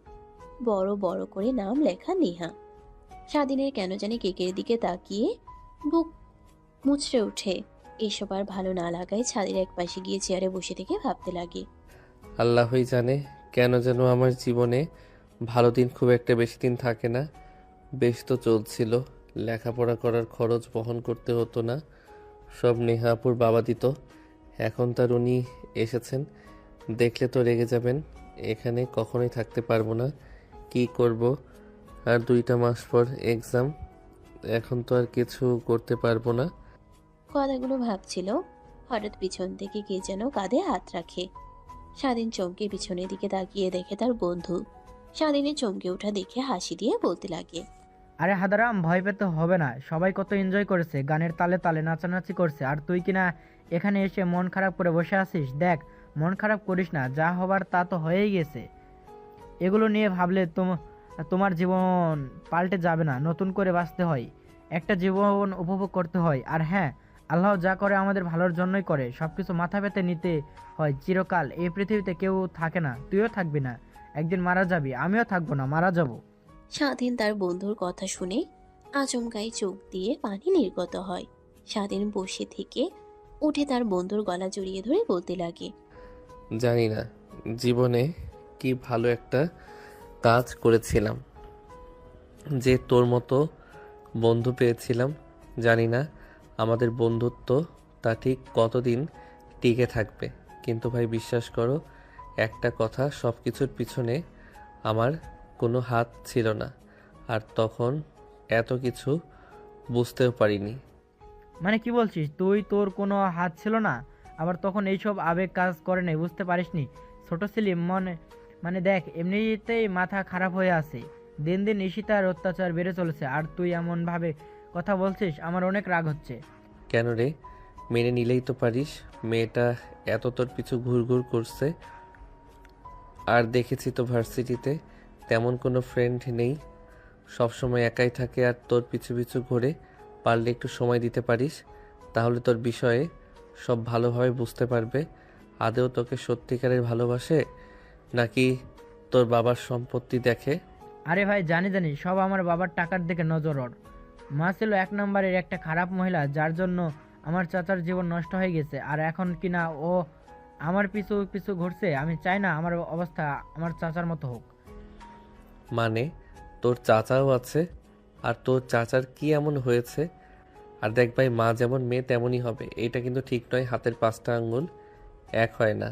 বড় বড় করে নাম লেখা নেহা। স্বাধীনের কেন জানি কেকের দিকে তাকিয়ে বুক মুচড়ে ওঠে। এসব আর ভালো না লাগায় ছাদের এক পাশে গিয়ে চেয়ারে বসে থেকে ভাবতে লাগে, আল্লাহই জানে কেন যেন আমার জীবনে ভালো দিন খুব একটা বেশি দিন থাকে না। বেশ তো চলছিল, লেখাপড়া করার খরচ বহন করতে হতো না, সব নেহাপুর বাবা দিত। এখন তার উনি এসেছেন, দেখলে তো রেগে যাবেন। এখানে কখনোই থাকতে পারবো না। কি করব? আর 2টা মাস পর এক্সাম, এখন তো আর কিছু করতে পারবো না। কথাগুলো ভাবছিল, হঠাৎ পিছন থেকে কে যেন কাঁধে হাত রাখে। স্বাধীন চমকে পিছনের দিকে তাকিয়ে দেখে তার বন্ধু। স্বাধীনের চমকে ওঠা দেখে হাসি দিয়ে বলতে লাগে, আরে হাদারাম, ভয় পেতে হবে না, সবাই কত এনজয় করেছে, গানের তালে তালে নাচানাচি করছে, আর তুই কিনা এখানে এসে মন খারাপ করে বসে আছিস। দেখ, মন খারাপ করিস না, যা হবার তা তো হয়েই গেছে। এগুলো নিয়ে ভাবলে তোমার জীবন পাল্টে যাবে না, নতুন করে বাঁচতে হয়, একটা জীবন উপভোগ করতে হয়। আর হ্যাঁ, আল্লাহ যা করে আমাদের ভালোর জন্যই করে, সবকিছু মাথা পেতে নিতে হয়। চিরকাল এই পৃথিবীতে কেউ থাকে না, তুইও থাকবি না, একদিন মারা যাবি, আমিও থাকবো না, মারা যাব। স্বাধীন তার বন্ধুর কথা শুনে আচমকাই চোখ দিয়ে পানি নির্গত হয়। স্বাধীন বসে থেকে উঠে তার বন্ধুর গলা জড়িয়ে ধরে বলতে লাগে, জানি না জীবনে কি ভালো একটা কাজ করেছিলাম যে তোর মতো বন্ধু পেয়েছিলাম। জানি না আমাদের বন্ধুত্ব তা ঠিক কতদিন টিকে থাকবে, কিন্তু ভাই বিশ্বাস করো একটা কথা, সব কিছুর পিছনে আমার কোনো হাত ছিল না, আর তখন এত কিছু বুঝতেও পারিনি। মানে কি বলছিস তুই? তোর কোনো হাত ছিল না? আবার তখন এইসব আবেগ কাজ করে নাই, বুঝতে পারিসনি? ছোট ছিলি মানে দেখ, এমনিতেই মাথা খারাপ হয়ে আছে, দিন দিন ঈশিতার অত্যাচার বেড়ে চলেছে, আর তুই এমন ভাবে কথা বলছিস, আমার অনেক রাগ হচ্ছে। কেন রে, মেনে নিলেই তো পারিস। মেয়েটা এত তোর পিছু ঘুরঘুর করছে, আর দেখেছি তো ভার্সিটিতে তেমন কোনো ফ্রেন্ড নেই, সবসময় একাই থাকে আর তোর পিছু পিছু ঘুরে। পারলে একটু সময় দিতে পারিস, তাহলে তোর বিষয়ে সব ভালোভাবে বুঝতে পারবে। আদেও তোকে সত্যিকারের ভালোবাসে নাকি তোর বাবার সম্পত্তি দেখে? আরে ভাই, জানি সব আমার বাবার টাকার দিকে নজর ওর। মা ছিল 1 নম্বরের একটা খারাপ মহিলা, যার জন্য আমার চাচার জীবন নষ্ট হয়ে গেছে, আর এখন কিনা ও আমার পিছু পিছু ঘুরছে। আমি চাই না আমার অবস্থা আমার চাচার মতো হোক। মানে তোর চাচাও আছে, আর তোর চাচার কি এমন হয়েছে? আর দেখ ভাই, মা যেমন মেয়ে তেমনই হবে, এটা কিন্তু ঠিক নয়। হাতের 5টা আঙ্গুল এক হয় না।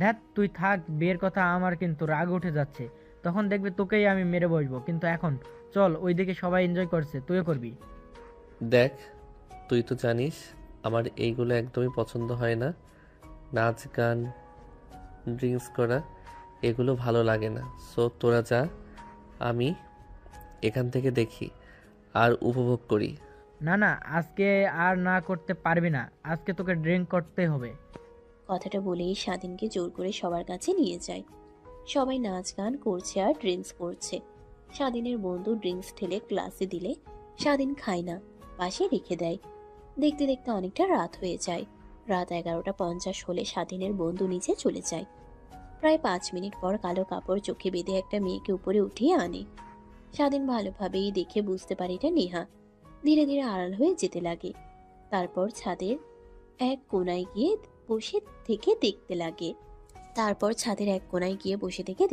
দেখ তুই থাক, বিয়ের কথা আমার কিন্তু রাগ উঠে যাচ্ছে, তখন দেখবি তোকেই আমি মেরে বসবো। কিন্তু এখন চল, ওইদিকে সবাই এনজয় করছে, তুইও করবি। দেখ, তুই তো জানিস আমার এইগুলো একদমই পছন্দ হয় না। নাচ গান ড্রিঙ্কস করা এগুলো ভালো লাগে না। সো তোরা যা, আমি এখান থেকে দেখি আর উপভোগ করি। না না, আজকে আর না করতে পারবি না, আজকে তোকে ড্রিঙ্ক করতে হবে। কথাটা বলেই স্বাধীনকে জোর করে সবার কাছে নিয়ে যায়। সবাই নাচ গান করছে আর ড্রিঙ্কস করছে। স্বাধীনের বন্ধু ড্রিঙ্কস ঠেলে গ্লাসে দিলে স্বাধীন খায় না, পাশে রেখে দেয়। দেখতে দেখতে অনেকটা রাত হয়ে যায়। রাত 11:50 হলে স্বাধীনের বন্ধু নিচে চলে যায়। প্রায় 5 মিনিট পর কালো কাপড় চোখে বেঁধে একটা মেয়েকে উপরে উঠিয়ে আনে। স্বাধীন ভালোভাবেই দেখে বুঝতে পারে এটা নেহা। ধীরে ধীরে আড়াল হয়ে যেতে লাগে। তারপর ছাদের এক কোণায় গিয়ে বসে থেকে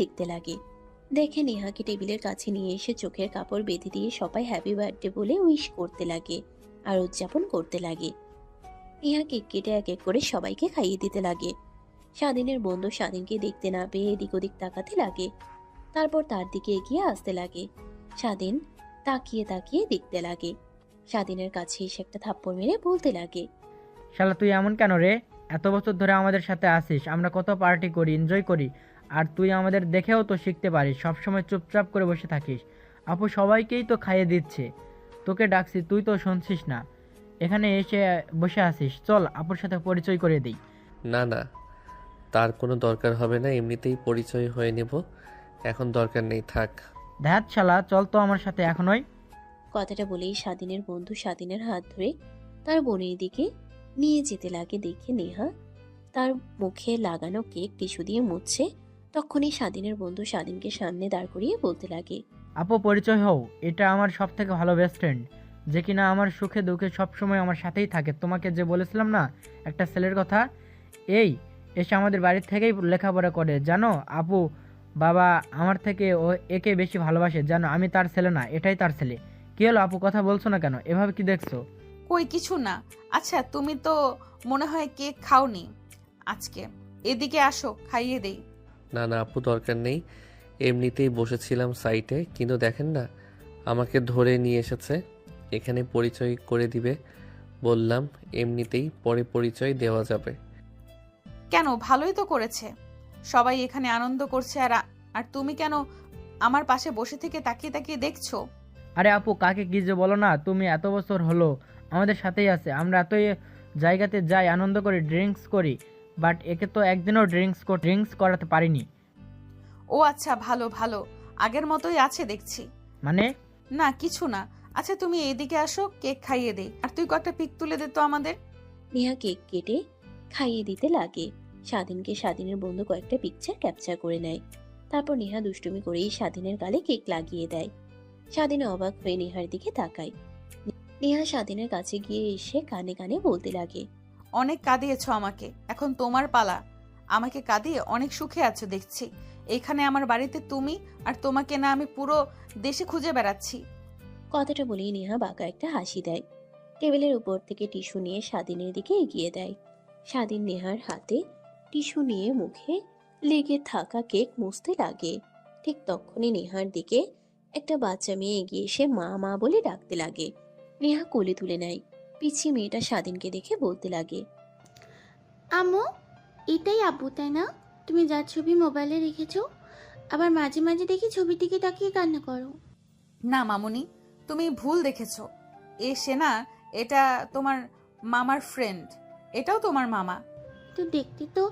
দেখতে লাগে। দেখে নেহাকে টেবিলের কাছে নিয়ে এসে চোখের কাপড় বেঁধে দিয়ে সবাই হ্যাপি বার্থডে বলে উইশ করতে লাগে আর উদযাপন করতে লাগে। নেহা কেক কেটে এক এক করে সবাইকে খাইয়ে দিতে লাগে। স্বাধীনের বন্ধু স্বাধীনকে দেখতে না পেয়ে এদিক ওদিক তাকাতে লাগে। তারপর তার দিকে এগিয়ে আসতে লাগে। স্বাধীন তাকিয়ে তাকিয়ে দেখতে লাগে। স্বাধীনের কাছে এসে একটা থাপ্পড় মেরে বলতে লাগে, শালা তুই এমন কেন রে? এত বছর ধরে আমাদের সাথে আসিস, আমরা কত পার্টি করি, এনজয় করি, আর তুই আমাদের দেখেও তো শিখতে পারিস, সবসময় চুপচাপ করে বসে থাকিস। আপু সবাইকেই তো খাইয়ে দিচ্ছে, তোকে ডাকছি তুই তো শুনছিস না, এখানে এসে বসে আসিস। চল আপুর সাথে পরিচয় করে দিই। না না, তার কোনো দরকার হবে না, এমনিতেই পরিচয় হয়ে নেব, এখন দরকার নেই, থাক। ধ্যাত শালা, চল তো আমার সাথে এখনই। কথাটা বলেই স্বাধীনের বন্ধু স্বাধীনের হাত ধরে তার বোনের দিকে নিয়ে যেতে লাগে। দেখে নেহা তার মুখে লাগানো কেক টিস্যু দিয়ে মুছছে। তখনই স্বাধীনের বন্ধু স্বাধীনকে সামনে দাঁড় করিয়ে বলতে লাগে, আপু পরিচয় হও, এটা আমার সব থেকে ভালো বেস্ট ফ্রেন্ড, যে কিনা আমার সুখে দুঃখে সবসময় আমার সাথেই থাকে। তোমাকে যে বলেছিলাম না একটা ছেলের কথা, এই এসে আমাদের বাড়ির থেকেই লেখাপড়া করে, জানো আপু বাবা আমার থেকে ও একে বেশি ভালোবাসে, জানো আমি তার ছেলে না, এটাই তার ছেলে। কি হলো আপু, কথা বলছো না কেন? এভাবে কি দেখছো? কই কিছু না। আচ্ছা তুমি তো মনে হয় কেক খাওনি আজকে, এদিকে আসো খাইয়ে দেই। না না আপু, দরকার নেই, এমনিতেই বসেছিলাম সাইটে, কিন্তু দেখেন না আমাকে ধরে নিয়ে এসেছে, এখানে পরিচয় করে দিবে বললাম, এমনিতেই পরে পরিচয় দেওয়া যাবে। কেন, ভালোই তো করেছে, সবাই এখানে আনন্দ করছে, আর তুমি কেন আমার পাশে বসে থেকে তাকিয়ে তাকিয়ে দেখছো? আরে আপু কাকে কি যে বলো না, তুমি এত বছর হলো আমাদের সাথেই আছে, আমরা এতই জায়গাতে যাই, আনন্দ করি, ড্রিঙ্কস করি, বাট একে তো একদিনও ড্রিঙ্কস করাতে পারিনি। ও আচ্ছা, ভালো ভালো, আগের মতোই আছে দেখছি। মানে? না কিছু না। আচ্ছা তুমি এদিকে আসো, কেক খাইয়ে দেই, আর তুই কয়েকটা পিক তুলে দে তো আমাদের। নেহা কেক কেটে খাইয়ে দিতে লাগে। স্বাধীনকে স্বাধীনের বন্ধু কয়েকটা পিকচার ক্যাপচার করে নেয়। তারপর নেহা দুষ্টুমি করেই স্বাধীনের গালে কেক লাগিয়ে দেয়। স্বাধীন অবাক হয়ে নেহার দিকে তাকায়। নেহা স্বাধীনের কাছে গিয়ে এসে কানে কানে বলতে লাগে, অনেক কাঁদিয়েছো আমাকে, এখন তোমার পালা। আমাকে কাঁদিয়ে অনেক সুখে আছো দেখছি। এখানে আমার বাড়িতে তুমি, আর তোমাকে না আমি পুরো দেশে খুঁজে বেড়াচ্ছি। কথাটা বলেই নেহা বাঁকা একটা হাসি দেয়। টেবিলের উপর থেকে টিস্যু নিয়ে স্বাধীনের দিকে এগিয়ে দেয়। স্বাধীন নেহার হাতে টিস্যু নিয়ে মুখে লেগে থাকা কেক মুছতে লাগে। ঠিক তখনই নেহার দিকে একটা বাচ্চা মেয়ে এগিয়ে এসে মা মা বলে ডাকতে লাগে। নেহা কোলে তুলে নেয়। পিছিয়ে মেয়েটা স্বাধীনকে দেখে বলতে লাগে, আম্মু, এটাই আব্বু তাই না? তুমি যার ছবি মোবাইলে রেখেছো, আবার মাঝে মাঝে দেখি ছবির দিকে তাকিয়ে কান্না করো। না মামুনি, তুমি ভুল দেখেছো। সে না, এটা তোমার মামার ফ্রেন্ড, এটাও তোমার মামা। তো দেখতে তো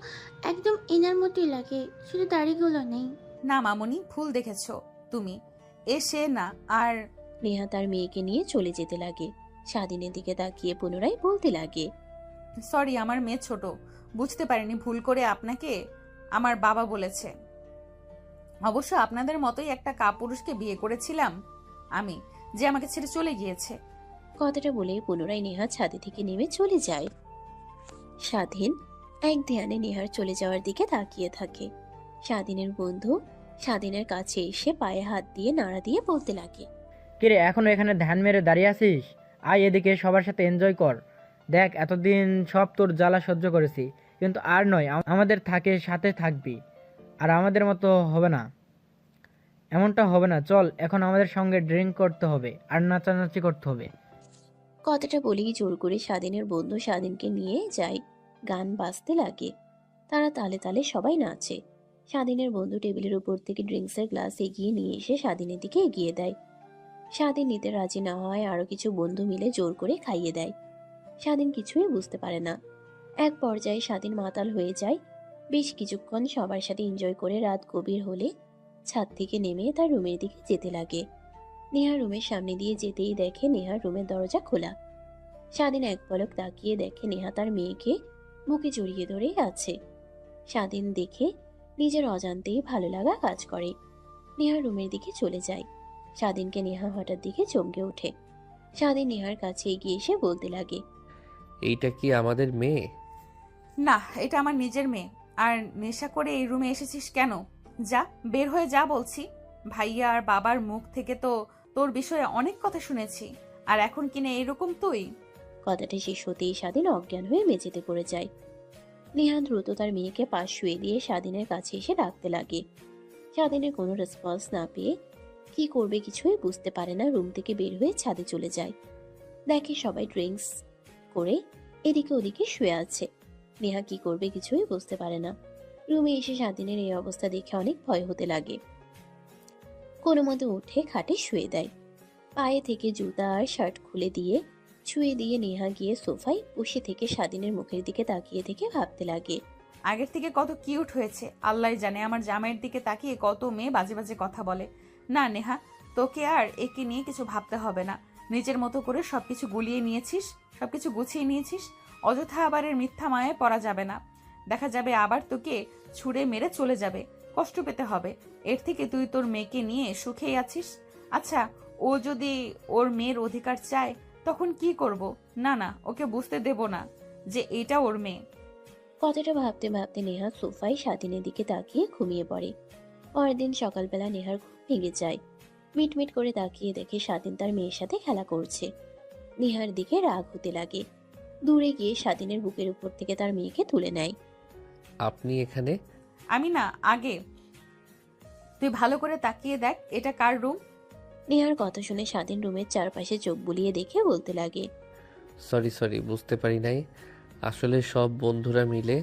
একদম এনার মতোই লাগে, শুধু দাড়িগুলো নেই। না মামুনি, ভুল দেখেছো তুমি, সে না। আর নেহা তার মেয়েকে নিয়ে চলে যেতে লাগে। স্বাধীনের দিকে তাকিয়ে পুনরায় বলতে লাগে, সরি, আমার মেয়ে ছোট, বুঝতে পারিনি, ভুল করে আপনাকে আমার বাবা বলেছে। অবশ্য আপনাদের মতোই একটা কাপুরুষকে বিয়ে করেছিলাম আমি, যে আমাকে ছেড়ে চলে গিয়েছে। কথাটা বলে পুনরায় নেহা ছাদে থেকে নেমে চলে যায়। স্বাধীন এক ধ্যানে নেহার চলে যাওয়ার দিকে তাকিয়ে থাকে। স্বাধীনের বন্ধু স্বাধীনের কাছে এসে পায়ে হাত দিয়ে নাড়া দিয়ে বলতে লাগে, কিরে এখনো এখানে ধ্যান মেরে দাঁড়িয়ে আছিস? আয় এদিকে, সবার সাথে এনজয় কর। দেখ এতদিন সব তোর জ্বালা সহ্য করেছি, কিন্তু আর নয়, আমাদের সাথে থাকবি, আর আমাদের মতো হবে না, এমনটা হবে না। চল এখন আমাদের সঙ্গে ড্রিঙ্ক করতে হবে আর নাচানাচি করতে হবে। কথাটা বলেই জোর করে স্বাধীনের বন্ধু স্বাধীনকে নিয়ে যায়। গান বাজতে লাগে, তারা তালে তালে সবাই নাচে। স্বাধীনের বন্ধু টেবিলের উপর থেকে ড্রিঙ্কসের গ্লাস এগিয়ে নিয়ে এসে স্বাধীনের দিকে এগিয়ে দেয়। স্বাধীন নিতে রাজি না হয় আরো কিছু বন্ধু মিলে জোর করে খাইয়ে দেয়। স্বাধীন কিছুই বুঝতে পারে না। এক পর্যায়ে স্বাধীন মাতাল হয়ে যায়। বেশ কিছুক্ষণ সবার সাথে এনজয় করে রাত গভীর হলে ছাদ থেকে নেমে তার রুমের দিকে যেতে লাগে। নেহা রুমের সামনে দিয়ে যেতেই দেখে নেহার রুমের দরজা খোলা। স্বাধীন এক পলক তাকিয়ে দেখে নেহা তার মেয়েকে বুকে জড়িয়ে ধরে আছে। স্বাধীন দেখে নিজের অজান্তেই ভালো লাগা কাজ করে। নেহা রুমের দিকে চলে যায়। স্বাধীনকে নেহা হঠাৎ দিকে চমকে ওঠে। স্বাধীন নেহার কাছে এগিয়ে এসে বলতে লাগে, এইটা কি আমাদের মেয়ে? না, এটা আমার নিজের মেয়ে। আর নেশা করে এই রুমে এসেছিস কেন? যা, বের হয়ে যা বলছি। ভাইয়া আর বাবার মুখ থেকে তো তোর বিষয়ে অনেক কথা শুনেছি, আর এখন কিনে এরকম তুই? কথাটা শেষ হতেই স্বাধীন অজ্ঞান হয়ে মেঝেতে পড়ে যায়। নেহা দ্রুত তার মেয়েকে পাশ শুয়ে দিয়ে স্বাধীনের কাছে এসে ডাকতে লাগে। স্বাধীনের কোনো রেসপন্স না পেয়ে কি করবে কিছুই বুঝতে পারে না, রুম থেকে বের হয়ে ছাদে চলে যায়। দেখে সবাই ড্রিঙ্কস করে এদিকে ওদিকে শুয়ে আছে। নেহা কি করবে কিছুই বুঝতে পারে না। রুমে এসে স্বাধীনের এই অবস্থা দেখে অনেক ভয় হতে লাগে। কোনো মতে উঠে খাটে শুয়ে দেয়। পায়ে থেকে জুতা আর শার্ট খুলে দিয়ে ছুঁয়ে দিয়ে নেহা গিয়ে সোফায় বসে থেকে স্বাধীনের মুখের দিকে তাকিয়ে থেকে ভাবতে লাগে। আগের থেকে কত কিউট হয়েছে, আল্লাহ জানে। আমার জামাইয়ের দিকে তাকিয়ে কত মেয়ে বাজে বাজে কথা বলে। না নেহা, তোকে আর একে নিয়ে কিছু ভাবতে হবে না। নিজের মতো করে সবকিছু গুলিয়ে নিয়েছিস, সবকিছু গুছিয়ে নিয়েছিস। অযথা আবার এর মিথ্যা মায়ে পড়া যাবে না। দেখা যাবে আবার তোকে ছুঁড়ে মেরে চলে যাবে, কষ্ট পেতে হবে। এর থেকে তুই তোর মেয়েকে নিয়ে সুখেই আছিস। আচ্ছা, ও যদি ওর মেয়ের অধিকার চায় তখন কি করব? না না, ওকে বুঝতে দেব না যে এটা ওর মেয়ে। কথাটা ভাবতে ভাবতে নেহা সোফায় স্বাধীনের দিকে তাকিয়ে ঘুমিয়ে পড়ে। পরের দিন সকালবেলা নেহার ঘুম ভেঙে যায়। মিটমিট করে তাকিয়ে দেখে স্বাধীন তার মেয়ের সাথে খেলা করছে। নেহার দিকে রাগ হতে লাগে। দূরে গিয়ে স্বাধীনের বুকের উপর থেকে তার মেয়েকে তুলে নেয়। আপনি এখানে? আমি না, আগে তুই ভালো করে তাকিয়ে দেখ, এটা কার রুম? নেহার কথা শুনে স্বাধীন রুমের চারপাশে চোখ বুলিয়ে দেখে বলতে লাগে, সরি, বুঝতে পারি নাই। আসলে সব বন্ধুরা মিলে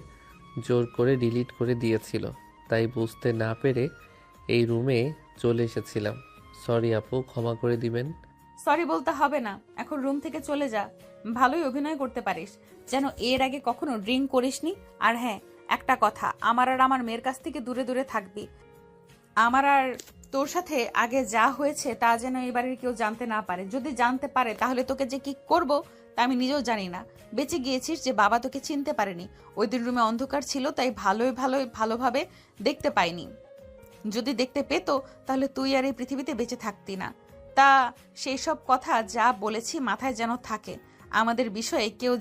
জোর করে ডিলিট করে দিয়েছিল, তাই বুঝতে না পেরে এই রুমে চলে এসেছিলাম। সরি আপু, ক্ষমা করে দিবেন। সরি বলতে হবে না, এখন রুম থেকে চলে যা। ভালোই অভিনয় করতে পারিস, যেন এর আগে কখনো ড্রিঙ্ক করিসনি। আর হ্যাঁ, একটা কথা, আমার আর আমার মেয়ের কাছ থেকে দূরে দূরে থাকবি। আমার আর তোর সাথে আগে যা হয়েছে তা যেন এবারের কেউ জানতে না পারে। যদি জানতে পারে তাহলে তোকে যে কি করব তা আমি নিজেও জানি না। বেঁচে গিয়েছিস যে বাবা তোকে চিনতে পারেনি। ওই দিন রুমে অন্ধকার ছিল, তাই ভালোভাবে দেখতে পাইনি। যদি দেখতে পেতো তাহলে তুই আর এই পৃথিবীতে বেঁচে থাকতি না। তা সেই সব কথা যা বলেছি মাথায় যেন থাকে। আমাদের বিষয়ে কেউ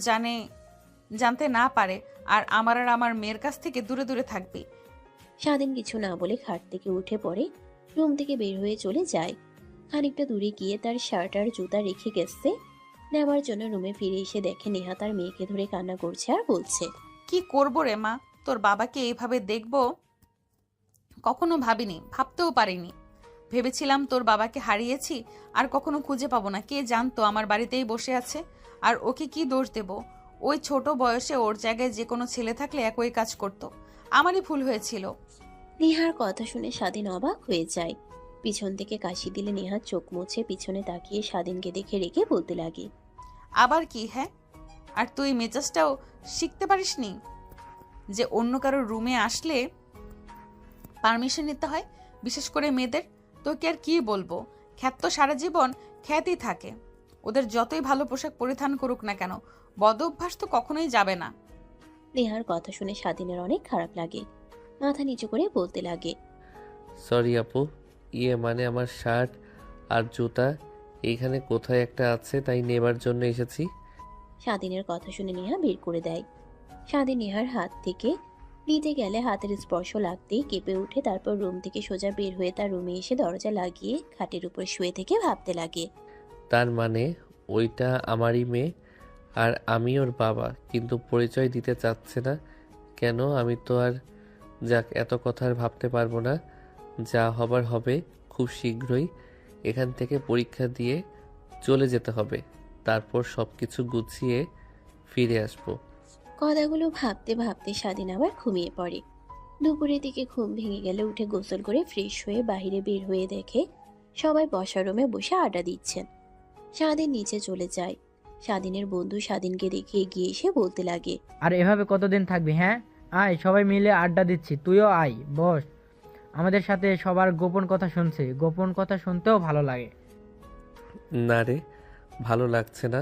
জানতে না পারে, আর আমার মেয়ের কাছ থেকে দূরে দূরে থাকবি। স্বাধীন কিছু না বলে খাট থেকে উঠে পড়ে রুম থেকে বের হয়ে চলে যায়। খানিকটা দূরে গিয়ে তার শার্ট আর জুতা রেখে গেছে নেওয়ার জন্য রুমে ফিরে এসে দেখে নেহা তার মেয়েকে ধরে কান্না করছে আর বলছে, কি করবো রে মা, তোর বাবাকে এইভাবে দেখবো কখনো ভাবিনি, ভাবতেও পারিনি। ভেবেছিলাম তোর বাবাকে হারিয়েছি আর কখনো খুঁজে পাবো না। কে জানতো আমার বাড়িতেই বসে আছে। আর ওকে কি দোষ দেব? ওই ছোট বয়সে ওর জায়গায় যে কোনো ছেলে থাকলে একই কাজ করতো। আমারই ভুল হয়েছিল। নেহার কথা শুনে স্বাধীন অবাক হয়ে যায়। পিছন থেকে কাশি দিলে নেহার চোখ মুছে পিছনে তাকিয়ে স্বাধীনকে দেখে রেখে বলতে লাগে, আবার কি? হ্যাঁ, আর তুই মেজাজটাও শিখতে পারিসনি যে অন্য কারো রুমে আসলে পারমিশন নিতে হয়, বিশেষ করে মেয়েদের। তোকে আর কি বলবো, খ্যাত তো সারা জীবন খ্যাতই থাকে। ওদের যতই ভালো পোশাক পরিধান করুক না কেন, বদ অভ্যাস তো কখনোই যাবে না। নেহার কথা শুনে স্বাধীনের অনেক খারাপ লাগে। মাথা নিচু করে বলতে লাগে, সরি আপু, মানে আমার শার্ট আর জুতা এইখানে কোথায় একটা আছে, তাই নেবার জন্য এসেছি। স্বাধীনের কথা শুনে নেহা বের করে দেয়। স্বাধীন নেহার হাত থেকে নিতে গেলে হাতের স্পর্শ লাগতেই কেঁপে উঠে, তারপর রুম থেকে সোজা বের হয়ে তার রুমে এসে দরজা লাগিয়ে খাটের উপর শুয়ে থেকে ভাবতে লাগে। তার মানে ওইটা আমারই মেয়ে আর আমি ওর বাবা, কিন্তু পরিচয় দিতে চাচ্ছে না কেন? আমি তো আর যাক, এত কথা আর ভাবতে পারবো না। যা হবার হবে। খুব শীঘ্রই এখান থেকে পরীক্ষা দিয়ে চলে যেতে হবে, তারপর সব কিছু গুছিয়ে ফিরে আসবো। কথাগুলো ভাবতে ভাবতে স্বাধীন আবার ঘুমিয়ে পড়ে। দুপুরের দিকে ঘুম ভেঙে গেলে উঠে গোসল করে ফ্রেশ হয়ে বাইরে বের হয়ে দেখে সবাই বসার রুমে বসে আড্ডা দিচ্ছেন। স্বাধীন নিচে চলে যায়। স্বাধীনের বন্ধু স্বাধীনকে দেখে এগিয়ে এসে বলতে লাগে, আর এভাবে কতদিন থাকবি? হ্যাঁ, আয়, সবাই মিলে আড্ডা দিচ্ছি, তুইও আয়, বস। আমাদের সাথে সবার গোপন কথা শুনছি, গোপন কথা শুনতেও ভালো লাগে। না রে, ভালো লাগছে না।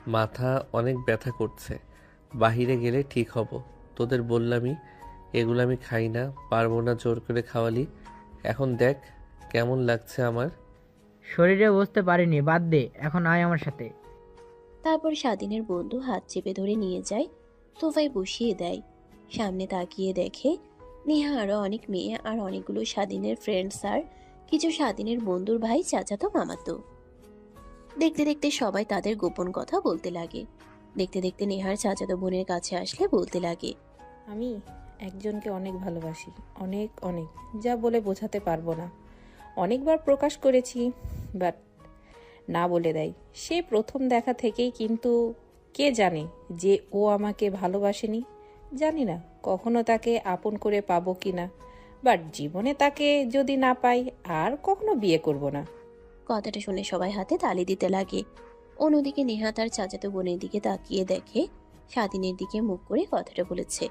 মাথা অনেক ব্যথা করছে, বাহিরে গেলে ঠিক হব। তোদের বললামই এগুলো আমি খাই না, পারবো না জোর করে খাওয়ালি। এখন দেখ কেমন লাগছে আমার। শরীরে বসতে পারিনি, বাদ দে, এখন আয় আমার সাথে। তারপর স্বাধীনের বন্ধু হাত চেপে ধরে নিয়ে যায়, সোফায় বসিয়ে দেয়। সামনে তাকিয়ে দেখে নেহা আরো অনেক মেয়ে আর অনেকগুলো স্বাধীনের ফ্রেন্ডস আর কিছু স্বাধীনের বন্ধুর ভাই চাচাতো মামাতো। দেখতে দেখতে সবাই তাদের গোপন কথা বলতে লাগে। দেখতে দেখতে নেহার চাচাতো বোনের কাছে আসলে বলতে লাগে, আমি একজনকে অনেক ভালোবাসি, অনেক অনেক, যা বলে বোঝাতে পারবো না। অনেকবার প্রকাশ করেছি, বাট না বলে দেয়। সে প্রথম দেখা থেকেই, কিন্তু কে জানে যে ও আমাকে ভালোবাসেনি। জানি না কখনো তাকে আপন করে পাবো কি না, বাট জীবনে তাকে যদি না পাই আর কখনো বিয়ে করব না। কথাটা শুনে সবাই হাতে তালি দিতে লাগে। অন্যদিকে নেহা তার চাচাতো বোনের দিকে তাকিয়ে দেখে স্বাধীনের দিকে মুখ করে কথাটা বলেছে।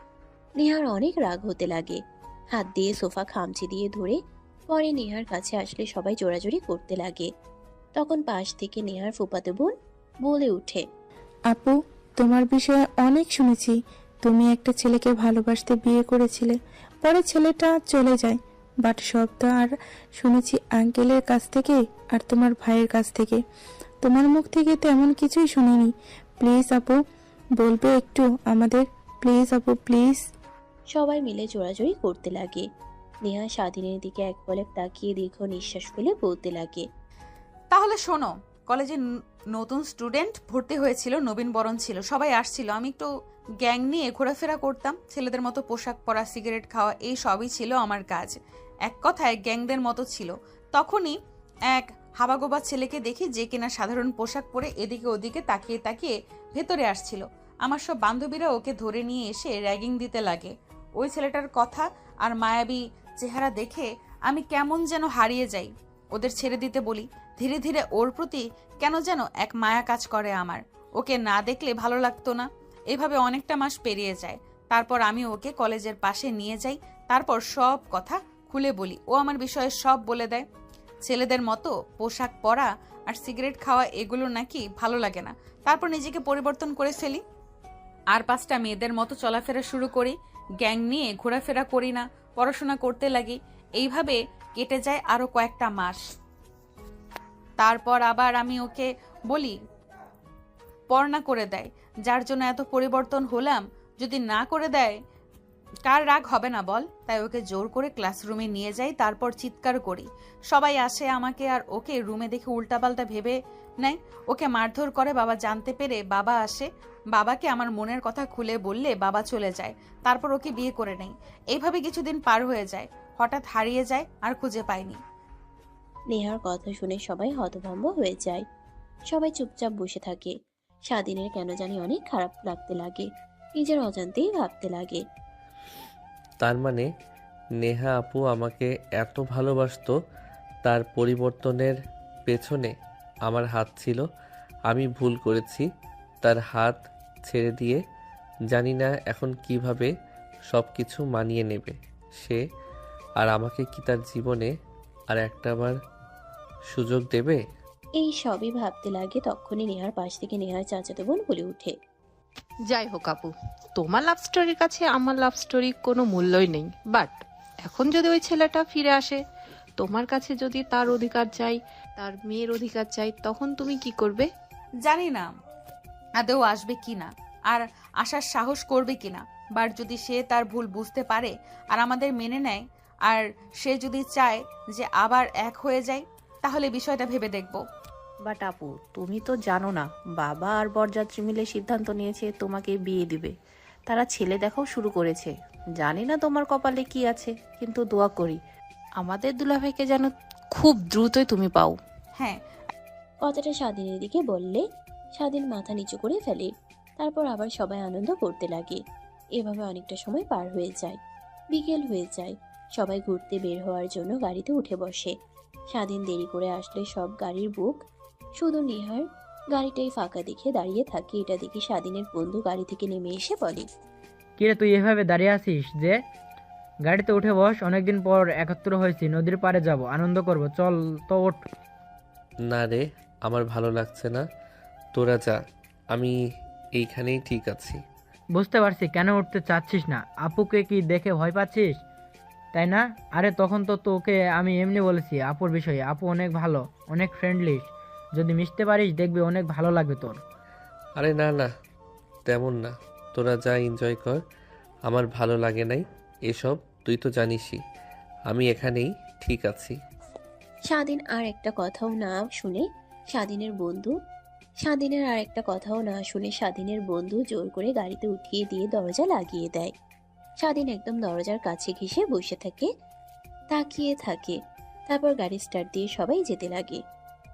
নেহার অনেক রাগ হতে লাগে, হাত দিয়ে সোফা খামচি দিয়ে ধরে পরে নেহার কাছে আসলে সবাই জোরাজোরি করতে লাগে। তখন পাশ থেকে নেহার ফুফাতো বোন বলে উঠে, আপু, তোমার বিষয়ে অনেক শুনেছি। তুমি একটা ছেলেকে ভালোবাসতে বিয়ে করেছিলে, পরে ছেলেটা চলে যায়, বাট সব তো আর শুনেছি আঙ্কেলের কাছ থেকে আর তোমার ভাইয়ের কাছ থেকে। তোমার মুখ থেকে তো এমন কিছুই শুনিনি। প্লিজ আপু, বলবে একটু আমাদের? প্লিজ আপু, প্লিজ। সবাই মিলে জোরাজোরি করতে লাগে। নেহা স্বাধীনের দিকে এক পলক তাকিয়ে দীর্ঘ নিঃশ্বাস ফেলে বলতে লাগে, তাহলে শোনো, কলেজে নতুন স্টুডেন্ট ভর্তি হয়েছিল, নবীন বরণ ছিল, সবাই আসছিল। আমি একটু গ্যাং নিয়ে ঘোরাফেরা করতাম, ছেলেদের মতো পোশাক পরা, সিগারেট খাওয়া, এই সবই ছিল আমার কাজ। এক কথায় গ্যাংদের মতো ছিল। তখনই এক হাবাগোবা ছেলেকে দেখি, যে কিনা সাধারণ পোশাক পরে এদিকে ওদিকে তাকিয়ে তাকিয়ে ভেতরে আসছিল। আমার সব বান্ধবীরা ওকে ধরে নিয়ে এসে র্যাগিং দিতে লাগে। ওই ছেলেটার কথা আর মায়াবী চেহারা দেখে আমি কেমন যেন হারিয়ে যাই। ওদের ছেড়ে দিতে বলি। ধীরে ধীরে ওর প্রতি কেন যেন এক মায়া কাজ করে আমার। ওকে না দেখলে ভালো লাগতো না। এভাবে অনেকটা মাস পেরিয়ে যায়। তারপর আমি ওকে কলেজের পাশে নিয়ে যাই। তারপর সব কথা খুলে বলি। ও আমার বিষয়ে সব বলে দেয়। ছেলেদের মতো পোশাক পরা আর সিগারেট খাওয়া এগুলো নাকি ভালো লাগে না। তারপর নিজেকে পরিবর্তন করে ফেলি, আর 5টা মেয়েদের মতো চলাফেরা শুরু করি। গ্যাং নিয়ে ঘোরাফেরা করি না, পড়াশোনা করতে লাগি। এইভাবে কেটে যায় আরো কয়েকটা মাস। তারপর আবার আমি ওকে বলি পড়া করে দেয়, যার জন্য এত পরিবর্তন হলাম। যদি না করে দেয় কার রাগ হবে না বল? তাই ওকে জোর করে ক্লাসরুমে নিয়ে যাই, তারপর চিৎকার করি। সবাই আসে আমাকে আর ওকে রুমে দেখে উল্টাপাল্টা ভেবে নেয়। ওকে মারধর করে। বাবা জানতে পেরে বাবা আসে। বাবাকে আমার মনের কথা খুলে বললে বাবা চলে যায়। তারপর ওকে বিয়ে করে নেই। এইভাবে কিছুদিন পার হয়ে যায়। হঠাৎ হারিয়ে যায়, আর খুঁজে পাইনি। নেহার কথা শুনে সবাই হতভম্ব হয়ে যায়। সবাই চুপচাপ বসে থাকে। স্বাধীনের কেন জানি অনেক খারাপ লাগতে লাগে, নিজের অজান্তেই ভাবতে লাগে। তার মানে নেহা আপু আমাকে এত ভালোবাসতো, তার পরিবর্তনের পেছনে আমার হাত ছিল। আমি ভুল করেছি, তার হাত ছেড়ে দিয়ে। জানি না এখন কিভাবে সব কিছু মানিয়ে নেবে সে, আর আমাকে কি তার জীবনে আর একটাবার সুযোগ দেবে? এই সবই ভাবতে লাগে। তখনই নেহার পাশ থেকে নেহার চাচাতো বোন বলে উঠে, যাই হোক আপু, তোমার লাভ স্টোরির কাছে আমার লাভ স্টোরি কোনো মূল্যই নেই। বাট এখন যদি ওই ছেলেটা ফিরে আসে, তোমার কাছে যদি তার অধিকার চাই, তার মেয়ের অধিকার চাই, তখন তুমি কি করবে? জানি না আদৌ আসবে কিনা, আর আসার সাহস করবে কিনা। বাট যদি সে তার ভুল বুঝতে পারে আর আমাদের মেনে নেয়, আর সে যদি চায় যে আবার এক হয়ে যায়, তাহলে বিষয়টা ভেবে দেখব। বাট আপু, তুমি তো জানো না, বাবা আর বরযাত্রী মিলে সিদ্ধান্ত নিয়েছে তোমাকে বিয়ে দিবে। তারা ছেলে দেখাও শুরু করেছে। জানি না তোমার কপালে কি আছে, কিন্তু দোয়া করি আমাদের দুলাভাইকে যেন খুব দ্রুতই তুমি পাও। হ্যাঁ। কথাটা স্বাধীনের দিকে বললে স্বাধীন মাথা নিচু করে ফেলে। তারপর আবার সবাই আনন্দ করতে লাগে। এভাবে অনেকটা সময় পার হয়ে যায়। বিকেল হয়ে যায়। সবাই ঘুরতে বের হওয়ার জন্য গাড়িতে উঠে বসে। স্বাধীন দেরি করে আসলে সব গাড়ির বুক। শুধু নেহার গাড়িটাই ফাঁকা দেখে দাঁড়িয়ে থাকে। এটা দেখে স্বাধীনের বন্ধু গাড়ি থেকে নেমে এসে বলে, কিরে, তুই এভাবে দাঁড়িয়ে আছিস যে? গাড়িতে উঠে বস, অনেকদিন পর একত্র হয়েছি, নদীর পাড়ে যাব, আনন্দ করব, চল তো ওঠ। না রে, আমার ভালো লাগছে না, তোরা যা, আমি এইখানেই ঠিক আছি। বুঝতে পারছি কেন উঠতে চাচ্ছিস না। আপুকে কি দেখে ভয় পাচ্ছিস, তাই না? আরে তখন তো তোকে আমি এমনি বলেছি আপুর বিষয়ে। আপু অনেক ভালো, অনেক ফ্রেন্ডলি। যদি মিশতে পারিস দেখবি অনেক ভালো লাগবে তোর। আরে না না, তেমন না। তোরা যা এনজয় কর, আমার ভালো লাগে নাই এসব, তুই তো জানিসই। আমি এখানেই ঠিক আছি। স্বাধীন আর একটা কথাও না শুনে স্বাধীনের বন্ধু জোর করে গাড়িতে উঠিয়ে দিয়ে দরজা লাগিয়ে দেয়। স্বাধীন একদম দরজার কাছে ঘেঁষে বসে থাকে, তাকিয়ে থাকে। তারপর গাড়ি স্টার্ট দিয়ে সবাই যেতে লাগে।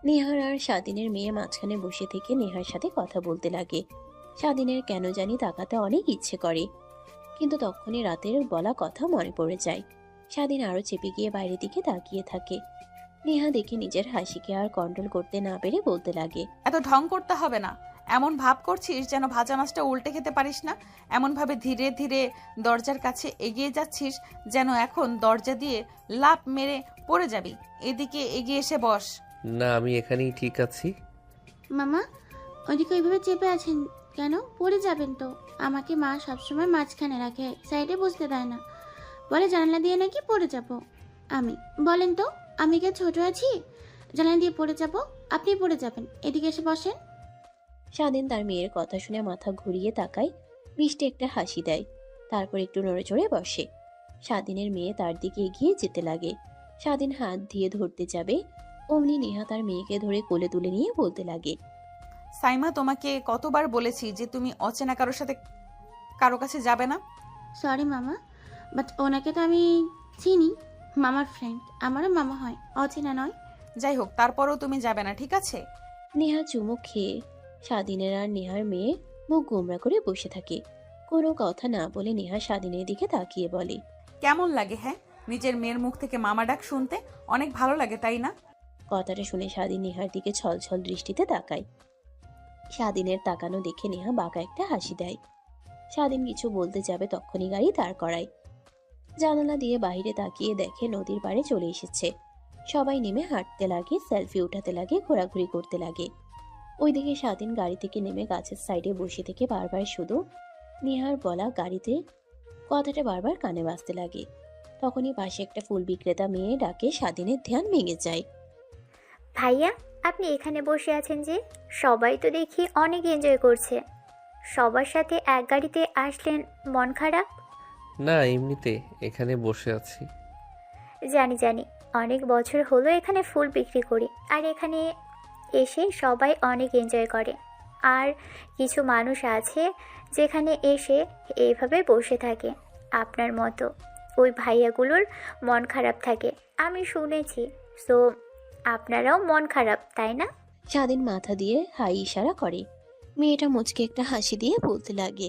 নেহার আর স্বাধীনের মেয়ে মাঝখানে বসে থেকে নেহার সাথে কথা বলতে লাগে। স্বাধীনের কেন জানি তাকাতে অনেক ইচ্ছে করে, কিন্তু তখনই রাতের বলা কথা মনে পড়ে যায়। স্বাধীন আরো চেপে গিয়ে বাইরের দিকে তাকিয়ে থাকে। নেহা দেখে নিজের হাসিকে আর কন্ট্রোল করতে না পেরে বলতে লাগে, এত ঢং করতে হবে না। এমন ভাব করছিস যেন ভাজা মাছটা উল্টে খেতে পারিস না। এমন ভাবে ধীরে ধীরে দরজার কাছে এগিয়ে যাচ্ছিস যেন এখন দরজা দিয়ে লাফ মেরে পড়ে যাবি। এদিকে এগিয়ে এসে বস। না, আমি এখানেই ঠিক আছি। মামা, ওইদিকে ওইভাবে চেপে আছেন কেন? পড়ে যাবেন তো। আমাকে মা সবসময় মাঝখানে রাখে, সাইডে বসতে দেয় না। বলে জানালা দিয়ে নাকি পড়ে যাব আমি। বলেন তো, আমি কি ছোট আছি জানালা দিয়ে পড়ে যাব? আপনি পড়ে যাবেন। এদিকে এসে বসেন। স্বাধীন তার মেয়ের কথা শুনে মাথা ঘুরিয়ে তাকায়, মিষ্টি একটা হাসি দেয়, তারপর একটু নড়ে চড়ে বসে। স্বাধীনের মেয়ে তার দিকে এগিয়ে যেতে লাগে। স্বাধীন হাত দিয়ে ধরতে যাবে, অমনি নেহা তার মেয়েকে ধরে কোলে তুলে নিয়ে বলতে লাগে, সাইমা, তোমাকে কতবার বলেছি যে তুমি অচেনা কারোর সাথে কারো কাছে যাবে না। সরি মামা, বাট ওনাকে তো আমি চিনি, মামার ফ্রেন্ড, আমারও মামা হয়, অচেনা নয়। যাই হোক, তারপরও তুমি যাবে না, ঠিক আছে? নেহা চুমুক খেয়ে স্বাধীনের আর নেহার মেয়ে মুখ গোমরা করে বসে থাকে। কোনো কথা না বলে নেহা স্বাধীনের দিকে তাকিয়ে বলে, কেমন লাগে হ্যাঁ নিজের মেয়ের মুখ থেকে মামা ডাক শুনতে? অনেক ভালো লাগে, তাই না? কথাটা শুনে স্বাধীন নেহার দিকে ছলছল দৃষ্টিতে তাকায়। স্বাধীনের তাকানো দেখে নেহা বাঁকা একটা হাসি দেয়। স্বাধীন কিছু বলতে যাবে তখনই গাড়ি দাঁড় করায়। জানালা দিয়ে বাইরে তাকিয়ে দেখে নদীর পাড়ে চলে এসেছে। সবাই নেমে হাঁটতে লাগে, সেলফি উঠাতে লাগে, ঘোরাঘুরি করতে লাগে। ওইদিকে স্বাধীন গাড়ি থেকে নেমে গাছের সাইডে বসে থেকে বারবার শুধু নেহার বলা গাড়িতে কথাটা বারবার কানে বাজতে লাগে। তখনই পাশে একটা ফুল বিক্রেতা মেয়ে ডাকে স্বাধীনের ধ্যান ভেঙে যায়। ভাইয়া, আপনি এখানে বসে আছেন যে? সবাই তো দেখি অনেক এনজয় করছে। সবার সাথে এক গাড়িতে আসলেন, মন খারাপ? না, এমনিতে এখানে বসে আছি। জানি জানি, অনেক বছর হলো এখানে ফুল বিক্রি করি, আর এখানে এসে সবাই অনেক এনজয় করে। আর কিছু মানুষ আছে যেখানে এসে এইভাবে বসে থাকে আপনার মতো। ওই ভাইয়াগুলোর মন খারাপ থাকে, আমি শুনেছি। সো আপনারাও মন খারাপ, তাই না? স্বাধীন মাথা দিয়ে হাই ইশারা করে। মেয়েটা মুচকে একটা হাসি দিয়ে বলতে লাগে,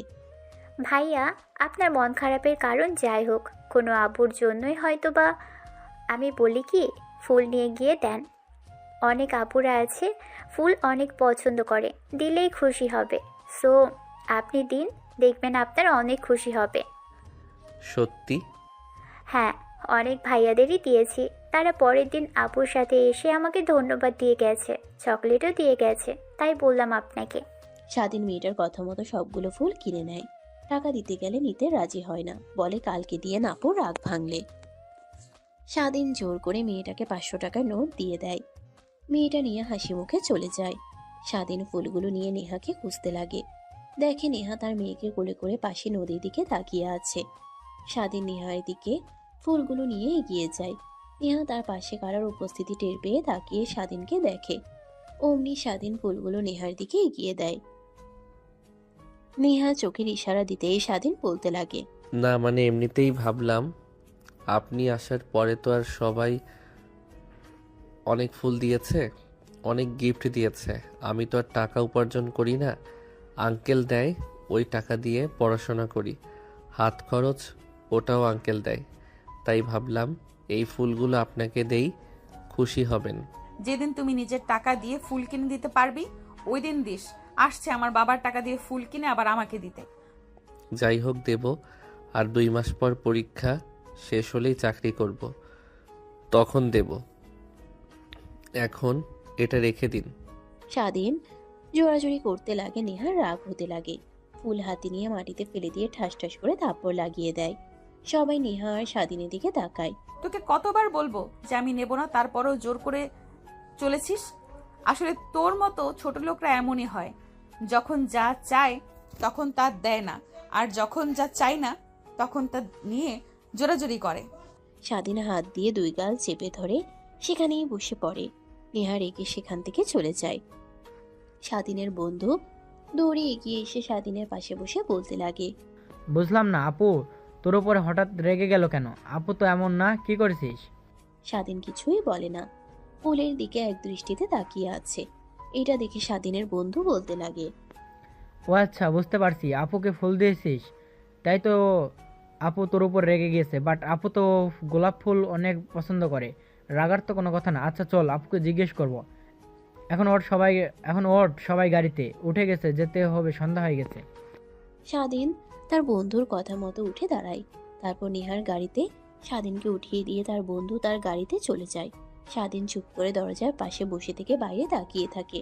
ভাইয়া, আপনার মন খারাপের কারণ যাই হোক, কোনো আবুর জন্যই হয়তো বা। আমি বলি কি, ফুল নিয়ে গিয়ে দেন। অনেক আপুরা আছে ফুল অনেক পছন্দ করে, দিলেই খুশি হবে। সো আপনি দিন, দেখবেন আপনার অনেক খুশি হবে। সত্যি? হ্যাঁ, অনেক ভাইয়াদেরই দিয়েছি। তারা পরের দিন আপুর সাথে এসে আমাকে ধন্যবাদ দিয়ে গেছে, চকলেটও দিয়ে গেছে, তাই বললাম আপনাকে। স্বাধীন মেয়েটার কথা মতো সবগুলো ফুল কিনে নেয়। টাকা দিতে গেলে নিতে রাজি হয় না, বলে কালকে দিয়ে নাপো রাগ ভাঙলে। স্বাধীন জোর করে মেয়েটাকে 500 টাকার নোট দিয়ে দেয়। মেয়েটা নিয়ে হাসি মুখে চলে যায়। স্বাধীন ফুলগুলো নিয়ে নেহাকে খুঁজতে লাগে। দেখে নেহা তার মেয়েকে কোলে করে পাশে নদীর দিকে তাকিয়ে আছে। স্বাধীন নেহার দিকে ফুলগুলো নিয়ে এগিয়ে যায়। নেহা তার পাশে কারোর উপস্থিতি টের পেয়ে তাকিয়ে স্বাধীনকে দেখে। অমনি স্বাধীন ফুলগুলো নেহার দিকে এগিয়ে দেয়। নেহা চোখের ইশারা দিতেই স্বাধীন বলতে লাগে, না মানে এমনিতেই ভাবলাম, আপনি আসার পরে তো আর সবাই অনেক ফুল দিয়েছে, অনেক গিফট দিয়েছে। আমি তো আর টাকা উপার্জন করি না, আঙ্কেল দেয়, ওই টাকা দিয়ে পড়াশোনা করি। হাত খরচ ওটাও আঙ্কেল দেয়। তাই ভাবলাম এই ফুলগুলো আপনাকে দেই, খুশি হবেন। যেদিন তুমি নিজের টাকা দিয়ে ফুল কিনে দিতে পারবি ওই দিন দিস। আসছে আমার বাবার টাকা দিয়ে ফুল কিনে আবার আমাকে দিতে। যাই হোক, দেব। আর 2 মাস পর পরীক্ষা শেষ হলেই চাকরি করব, তখন দেব। এখন এটা রেখে দিন। স্বাধীন জোরাজোরি করতে লাগে নেহার, রাগ হতে লাগে। ফুল হাতে নিয়ে মাটিতে ফেলে দিয়ে ঠাস ঠাস করে থাপ্পড় লাগিয়ে দেয়। সবাই নেহা আর স্বাধীনের দিকে তাকায়। তোকে কতবার বলবো যে আমি নেব না, তারপরেও জোর করে চলেছিস। আসলে তোর মতো ছোট লোকরা এমনই হয়, যখন যা চায় তখন তা দেয় না, আর যখন যা চায় না তখন তা নিয়ে জোরাজোরি করে। স্বাধীন হাত দিয়ে দুই গাল চেপে ধরে সেখানেই বসে পড়ে। নেহা রেগে সেখান থেকে চলে যায়। স্বাধীনের বন্ধু দৌড়ে এগিয়ে এসে স্বাধীনের পাশে বসে বলতে লাগে। বুঝলাম না আপু, তোর উপরে হঠাৎ রেগে গেল কেন? আপু তো এমন না, কি করেছিস? স্বাধীন কিছুই বলে না, ফুলের দিকে এক দৃষ্টিতে তাকিয়ে আছে। এটা দেখে স্বাধীনের বন্ধু বলতে লাগে। ও আচ্ছা, বুঝতে পারছি, আপুকে ফুল দিয়েছিস, তাই তো আপু তোর উপর রেগে গিয়েছে। বাট আপু তো গোলাপ ফুল অনেক পছন্দ করে, রাগার তো কোনো কথা না। আচ্ছা চল, আপুকে জিজ্ঞেস করব। এখন ওঠ, সবাই গাড়িতে উঠে গেছে, যেতে হবে, সন্ধ্যা হয়ে গেছে। স্বাধীন তার বন্ধুর কথা মতো উঠে দাঁড়ায়। তারপর নেহার গাড়িতে স্বাধীনকে উঠিয়ে দিয়ে তার বন্ধু তার গাড়িতে চলে যায়। স্বাধীন চুপ করে দরজার পাশে বসে থেকে বাইরে তাকিয়ে থাকে।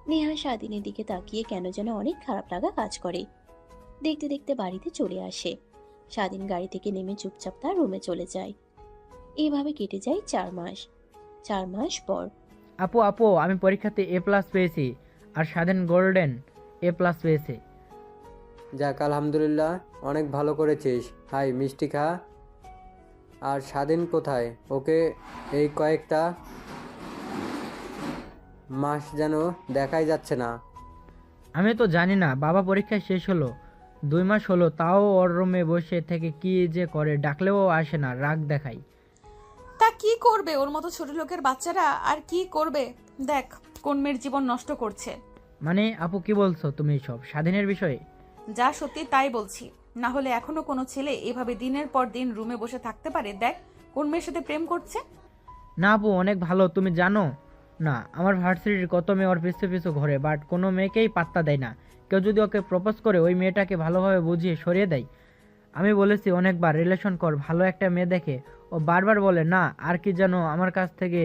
নেহা স্বাধীনের দিকে তাকিয়ে কেন যেন অনেক খারাপ লাগা কাজ করে। দেখতে দেখতে বাড়িতে চলে আসে। স্বাধীন গাড়ি থেকে নেমে চুপচাপ তার রুমে চলে যায়। এইভাবে কেটে যায় 4 মাস। 4 মাস পর আপু আমি পরীক্ষাতে A+ পেয়েছি, আর স্বাধীন গোল্ডেন A+ পেয়েছে। যাক আলহামদুলিল্লাহ, অনেক ভালো করেছিস। হাই মিষ্টি খা। আর স্বাধীন কোথায়? ওকে এই কয়েকটা মাস যেন দেখাই যাচ্ছে না। আমি তো জানি না, বাবা পরীক্ষা শেষ হলো 2 মাস হলো, তাও ওর রুমে বসে থেকে কি যে করে, ডাকলেও আসে না, রাগ দেখায়। তা কি করবে, ওর মতো ছোট লোকের বাচ্চারা আর কি করবে? দেখ কোন মেয়ের জীবন নষ্ট করছে। মানে আপু কি বলছো তুমি সব স্বাধীনের বিষয়ে? যা সত্যি তাই বলছি, না হলে এখনো কোনো ছেলে এভাবে দিনের পর দিন রুমে বসে থাকতে পারে? দেখ কোন মেয়ের সাথে প্রেম করছে। না আপু অনেক ভালো, তুমি জানো না আমার ভার্সিটির কত মেয়ে ওর পিছু পিছু ঘোরে, বাট কোনো মেয়েকেই পাত্তা দেয় না। কেউ যদি ওকে প্রপোজ করে ওই মেয়েটাকে ভালোভাবে বুঝিয়ে সরিয়ে দেয়। আমি বলেছি অনেকবার রিলেশন কর, ভালো একটা মেয়ে দেখে, ও বারবার বলে না, আর কি যেন আমার কাছ থেকে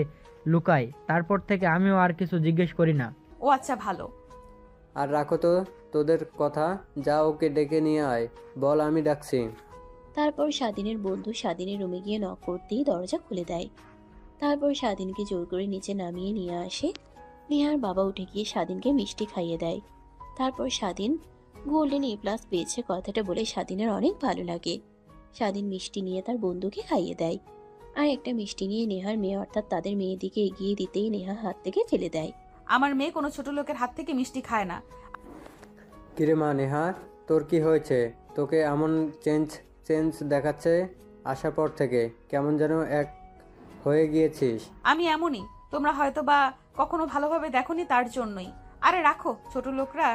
লুকায়। তারপর থেকে আমিও আর কিছু জিজ্ঞেস করি না। ও আচ্ছা ভালো। আর রাখো তো তোদের কথা, যা ওকে ডেকে নিয়ে আয়, বল আমি ডাকছি। তারপর স্বাধীনের বন্ধু স্বাধীনের রুমে গিয়ে নক করতেই দরজা খুলে দেয়। তারপর স্বাধীনকে জোর করে নিচে নামিয়ে নিয়ে আসে। নেহার বাবা উঠে গিয়ে স্বাধীনকে মিষ্টি খাইয়ে দেয়। তারপর স্বাধীন গোল্ডেন A+ পেয়েছে কথাটা বলে স্বাধীনের অনেক ভালো লাগে। স্বাধীন মিষ্টি নিয়ে তার বন্ধুকে খাইয়ে দেয়। আর একটা মিষ্টি নিয়ে নেহার মেয়ে অর্থাৎ তাদের মেয়ের দিকে এগিয়ে দিতেই নেহা হাত থেকে ফেলে দেয়। আমার মেয়ে কোনো ছোট লোকের হাত থেকে মিষ্টি খায় না। কিরে মা নেহা, তোর কি হয়েছে? তোকে এমন চেঞ্জ দেখাচ্ছে আসার পর থেকে, কেমন যেন এক হয়ে গিয়েছিস। আমি এমনই, তোমরা হয়তো বা কখনো ভালোভাবে দেখোনি, তার জন্যই। আরে রাখো, ছোট লোকরা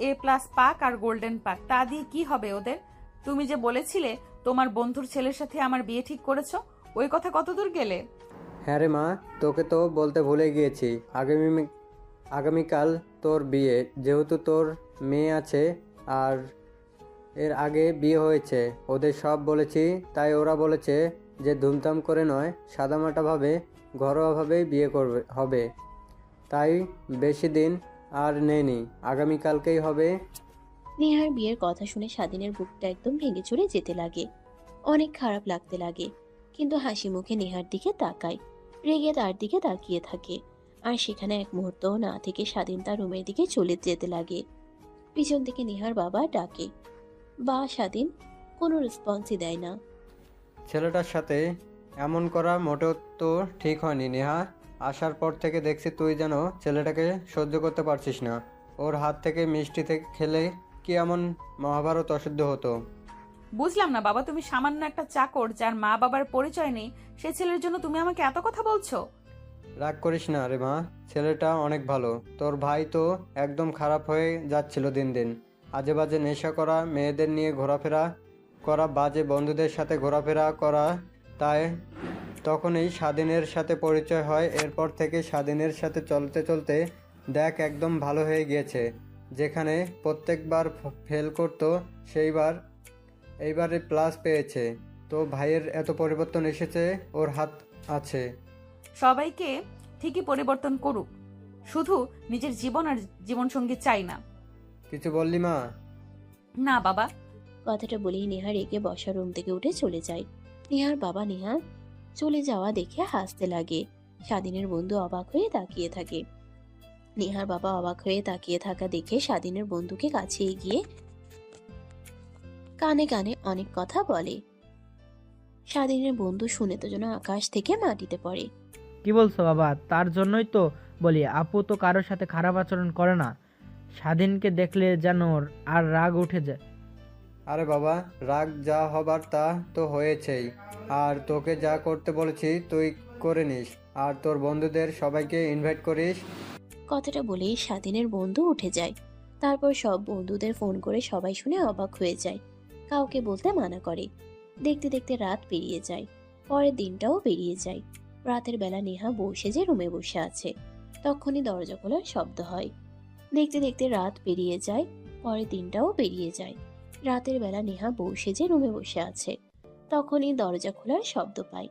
A+ পাক আর গোল্ডেন পাক, তা দিয়ে কি হবে ওদের? তুমি যে বলেছিলে তোমার বন্ধুর ছেলের সাথে আমার বিয়ে ঠিক করেছো, ওই কথা কতদূর গেলে? হ্যাঁ রে মা, তোকে তো বলতে ভুলে গিয়েছি, আগামীকাল তোর বিয়ে। যেহেতু তোর মেয়ে আছে আর এর আগে বিয়ে হয়েছে, ওদের সব বলেছি, তাই ওরা বলেছে যে ধুমধাম করে নয়, সাদামাটাভাবে ঘরোয়াভাবেই বিয়ে হবে। তাই বেশি দিন আর নেই, আগামীকালকেই হবে। নেহার বিয়ের কথা শুনে স্বাধীনের বুকটা একদম ভেঙে চড়ে যেতে লাগে। অনেক খারাপ লাগতে লাগে, কিন্তু হাসি মুখে নেহার দিকে তাকায়, রেগে তার দিকে তাকিয়ে থাকে। আর সেখানে এক মুহূর্তও না থেকে স্বাধীন তার রুমের দিকে চলে যেতে লাগে। পিছন থেকে নেহার বাবা ডাকে, বা স্বাধীন কোনো রেসপন্সই দেয় না। ছেলেটার সাথে এমন করা মোটেও তো ঠিক হয়নি নেহা। আসার পর থেকে দেখছি তুই যেন ছেলেটাকে সহ্য করতে পারছিস না। ওর হাত থেকে মিষ্টি থেকে খেলে কি এমন মহাভারত অশুদ্ধ হতো? বুঝলাম না বাবা, তুমি সামান্য একটা চাকর যার মা বাবার পরিচয় নেই, সে ছেলের জন্য তুমি আমাকে এত কথা বলছো? রাগ করিস না রে মা, ছেলেটা অনেক ভালো। তোর ভাই তো একদম খারাপ হয়ে যাচ্ছিল দিন দিন। আজে বাজে নেশা করা, মেয়েদের নিয়ে ঘোরাফেরা করা, বাজে বন্ধুদের সাথে ঘোরাফেরা করা। তাই তখনই স্বাধীনের সাথে পরিচয় হয়। এরপর থেকে স্বাধীনের সাথে চলতে চলতে দেখ একদম ভালো হয়ে গিয়েছে। যেখানে প্রত্যেকবার ফেল করতো এইবারে প্লাস পেয়েছে। তো ভাইয়ের এত পরিবর্তন এসেছে, ওর হাত আছে। সবাইকে ঠিকই পরিবর্তন করুক, শুধু নিজের জীবন আর জীবনসঙ্গী চাই না। কিছু বললি মা? না বাবা। কথাটা বলেই নেহা রেগে বসা রুম থেকে উঠে চলে যায়। নেহার বাবা নেহা চলে যাওয়া দেখে হাসতে লাগে। স্বাধীনের বন্ধু অবাক হয়ে তাকিয়ে থাকে। নেহার বাবা অবাক হয়ে তাকিয়ে থাকা দেখে স্বাধীনের বন্ধুকে কাছে এগিয়ে কানে কানে অনেক কথা বলে। স্বাধীনের বন্ধু শুনে তো যেন আকাশ থেকে মাটিতে পড়ে। কি বলছো বাবা? তার জন্যই তো বলি আপু তো কারোর সাথে খারাপ আচরণ করে না। স্বাধীনকে দেখলে যেন আর রাগ উঠে যায়। আরে বাবা, রাগ যা হবার তা তো হয়েছেই। আর তোকে যা করতে বলেছি তুই করে নিস, আর তোর বন্ধুদের সবাইকে ইনভাইট করিস। কথাটা বলেই স্বাধীনের বন্ধু উঠে যায়। তারপর সব বন্ধুদের ফোন করে সবাই শুনে অবাক হয়ে যায়। কাউকে বলতে মানা করে। দেখতে দেখতে রাত পেরিয়ে যায়। পরের দিনটাও পেরিয়ে যায়। রাতের বেলা নেহা বসে যে রুমে বসে আছে, তখনই দরজা খোলার শব্দ হয়। দেখতে দেখতে রাত পেরিয়ে যায়। পরের দিনটাও পেরিয়ে যায়। রাতের বেলা নেহা বসে যে রুমে বসে আছে, তখনই দরজা খোলার শব্দ পায়।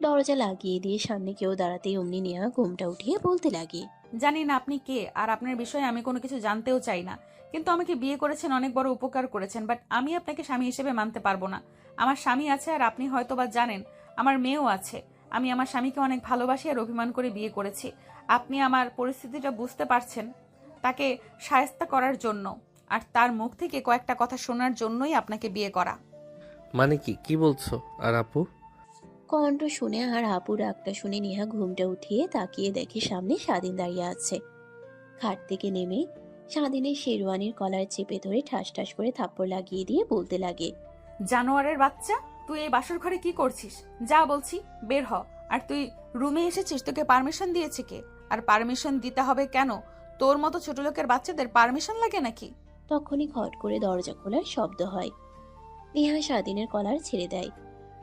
দরজা লাগিয়ে দিয়ে সামনে কেউ দাঁড়াতেই অমনি নেহা ঘুমটা উঠিয়ে বলতে লাগে, জানি না আপনি কে, আর আপনার বিষয়ে আমি কোনো কিছু জানতেও চাই না, কিন্তু আমাকে বিয়ে করেছেন, অনেক বড় উপকার করেছেন, বাট আমি আপনাকে স্বামী হিসেবে মানতে পারবো না। আমার স্বামী আছে, আর আপনি হয়তো বা জানেন আমার মেয়েও আছে। আমি আমার স্বামীকে অনেক ভালোবাসি আর অভিমান করে বিয়ে করেছি। আপনি আমার পরিস্থিতিটা বুঝতে পারছেন, তাকে শায়েস্তা করার জন্য আর তার মুখ থেকে কয়েকটা কথা শোনার জন্যই আপনাকে বিয়ে করা। মানে কি বলছো? আর আপু? কণ্ঠ শুনে আর আপুর ডাকটা শুনে নেহা ঘুমটা উঠিয়ে তাকিয়ে দেখে সামনে স্বাধীন দাঁড়িয়ে আছে। খাট থেকে নেমে স্বাধীনের শেরওয়ানির কলার চেপে ধরে ঠাস ঠাস করে থাপ্পড় লাগিয়ে দিয়ে বলতে লাগে, জানোয়ারের বাচ্চা, তুই এই বাসর ঘরে কি করছিস? যা বলছি বের হ। আর তুই রুমে এসেছিস, তোকে পারমিশন দিয়েছে কে? আর পারমিশন দিতে হবে কেন? তোর মতো ছোট লোকের বাচ্চাদের পারমিশন লাগে নাকি? তখনই খট করে দরজা খোলার শব্দ হয়। নেহা স্বাধীনের কলার ছেড়ে দেয়।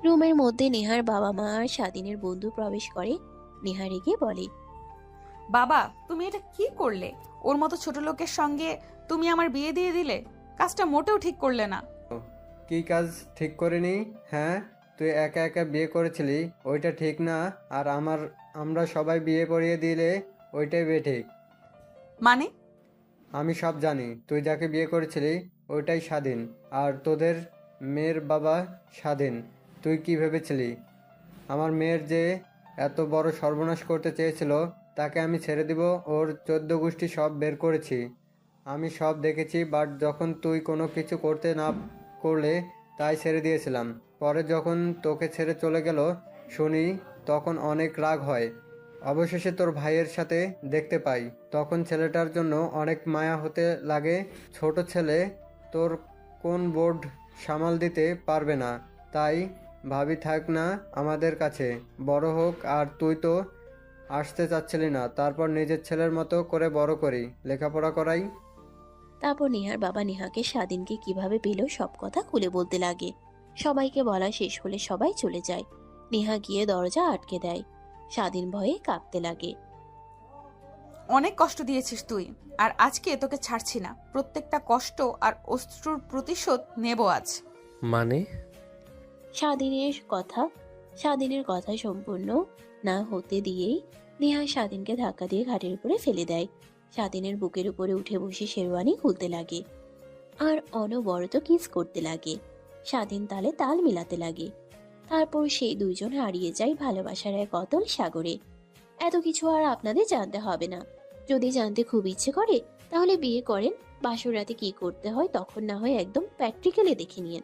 রুমের মধ্যে নেহার বাবা মা আর স্বাধীনের বন্ধু প্রবেশ করে। নেহা রেগে বলে, বাবা তুমি এটা কি করলে? ওর মতো ছোট লোকের সঙ্গে তুমি আমার বিয়ে দিয়ে দিলে। কাজটা মোটেও ঠিক করলে না। কি কাজ ঠিক করিনি? হ্যাঁ, তুই একা একা বিয়ে করেছিলি, ওইটা ঠিক না। আর আমরা সবাই বিয়ে পড়িয়ে দিলে ওইটাই বেঠিক। মানে? আমি সব জানি। তুই যাকে বিয়ে করেছিলি ওইটাই স্বাধীন, আর তোদের মেয়ের বাবা স্বাধীন। তুই কি ভেবেছিলি আমার মেয়ের যে এত বড় সর্বনাশ করতে চেয়েছিল তাকে আমি ছেড়ে দিব? ওর 14 গোষ্ঠী সব বের করেছি, আমি সব দেখেছি। বাট যখন তুই কোনো কিছু করতে না করলে তাই ছেড়ে দিয়েছিলাম। পরে যখন তোকে ছেড়ে চলে গেল শুনি, তখন অনেক রাগ হয়। অবশেষে তোর ভাইয়ের সাথে দেখতে পাই, তখন ছেলেটার জন্য অনেক মায়া হতে লাগে। ছোট ছেলে তোর কোন বোর্ড সামাল দিতে পারবে না, তাই ভাবি থাক না আমাদের কাছে, বড় হোক। আর তুই তো আসতে চাচ্ছিলি না, তারপর নিজের ছেলের মতো করে বড় করি, লেখাপড়া করাই। তারপর নেহার বাবা নেহাকে স্বাধীনকে কিভাবে পেল সব কথা খুলে বলতে লাগে। সবাইকে বলা শেষ হলে সবাই চলে যায়। নেহা গিয়ে দরজা আটকে দেয়। স্বাধীন ভয়ে কাঁপতে লাগে। অনেক কষ্ট দিয়েছিস তুই, আর আজকে তোকে ছাড়ছি না। প্রত্যেকটা কষ্ট আর অশ্রুর প্রতিশোধ নেব আজ। মানে? স্বাধীনের কথা সম্পূর্ণ না হতে দিয়েই নেহা স্বাধীনকে ধাক্কা দিয়ে ঘাটের উপরে ফেলে দেয়। স্বাধীনের বুকের উপরে উঠে বসে শেরওয়ানি খুলতে লাগে আর অনবরত কিস করতে লাগে। স্বাধীন তালে তাল মিলাতে লাগে। তারপর সেই দুইজন হারিয়ে যায় ভালোবাসার এক অতল সাগরে। এত কিছু আর আপনাদের জানতে হবে না। যদি জানতে খুব ইচ্ছে করে তাহলে বিয়ে করেন, বাসর রাতে কি করতে হয় তখন না হয় একদম প্র্যাকটিক্যালি দেখে নিয়েন।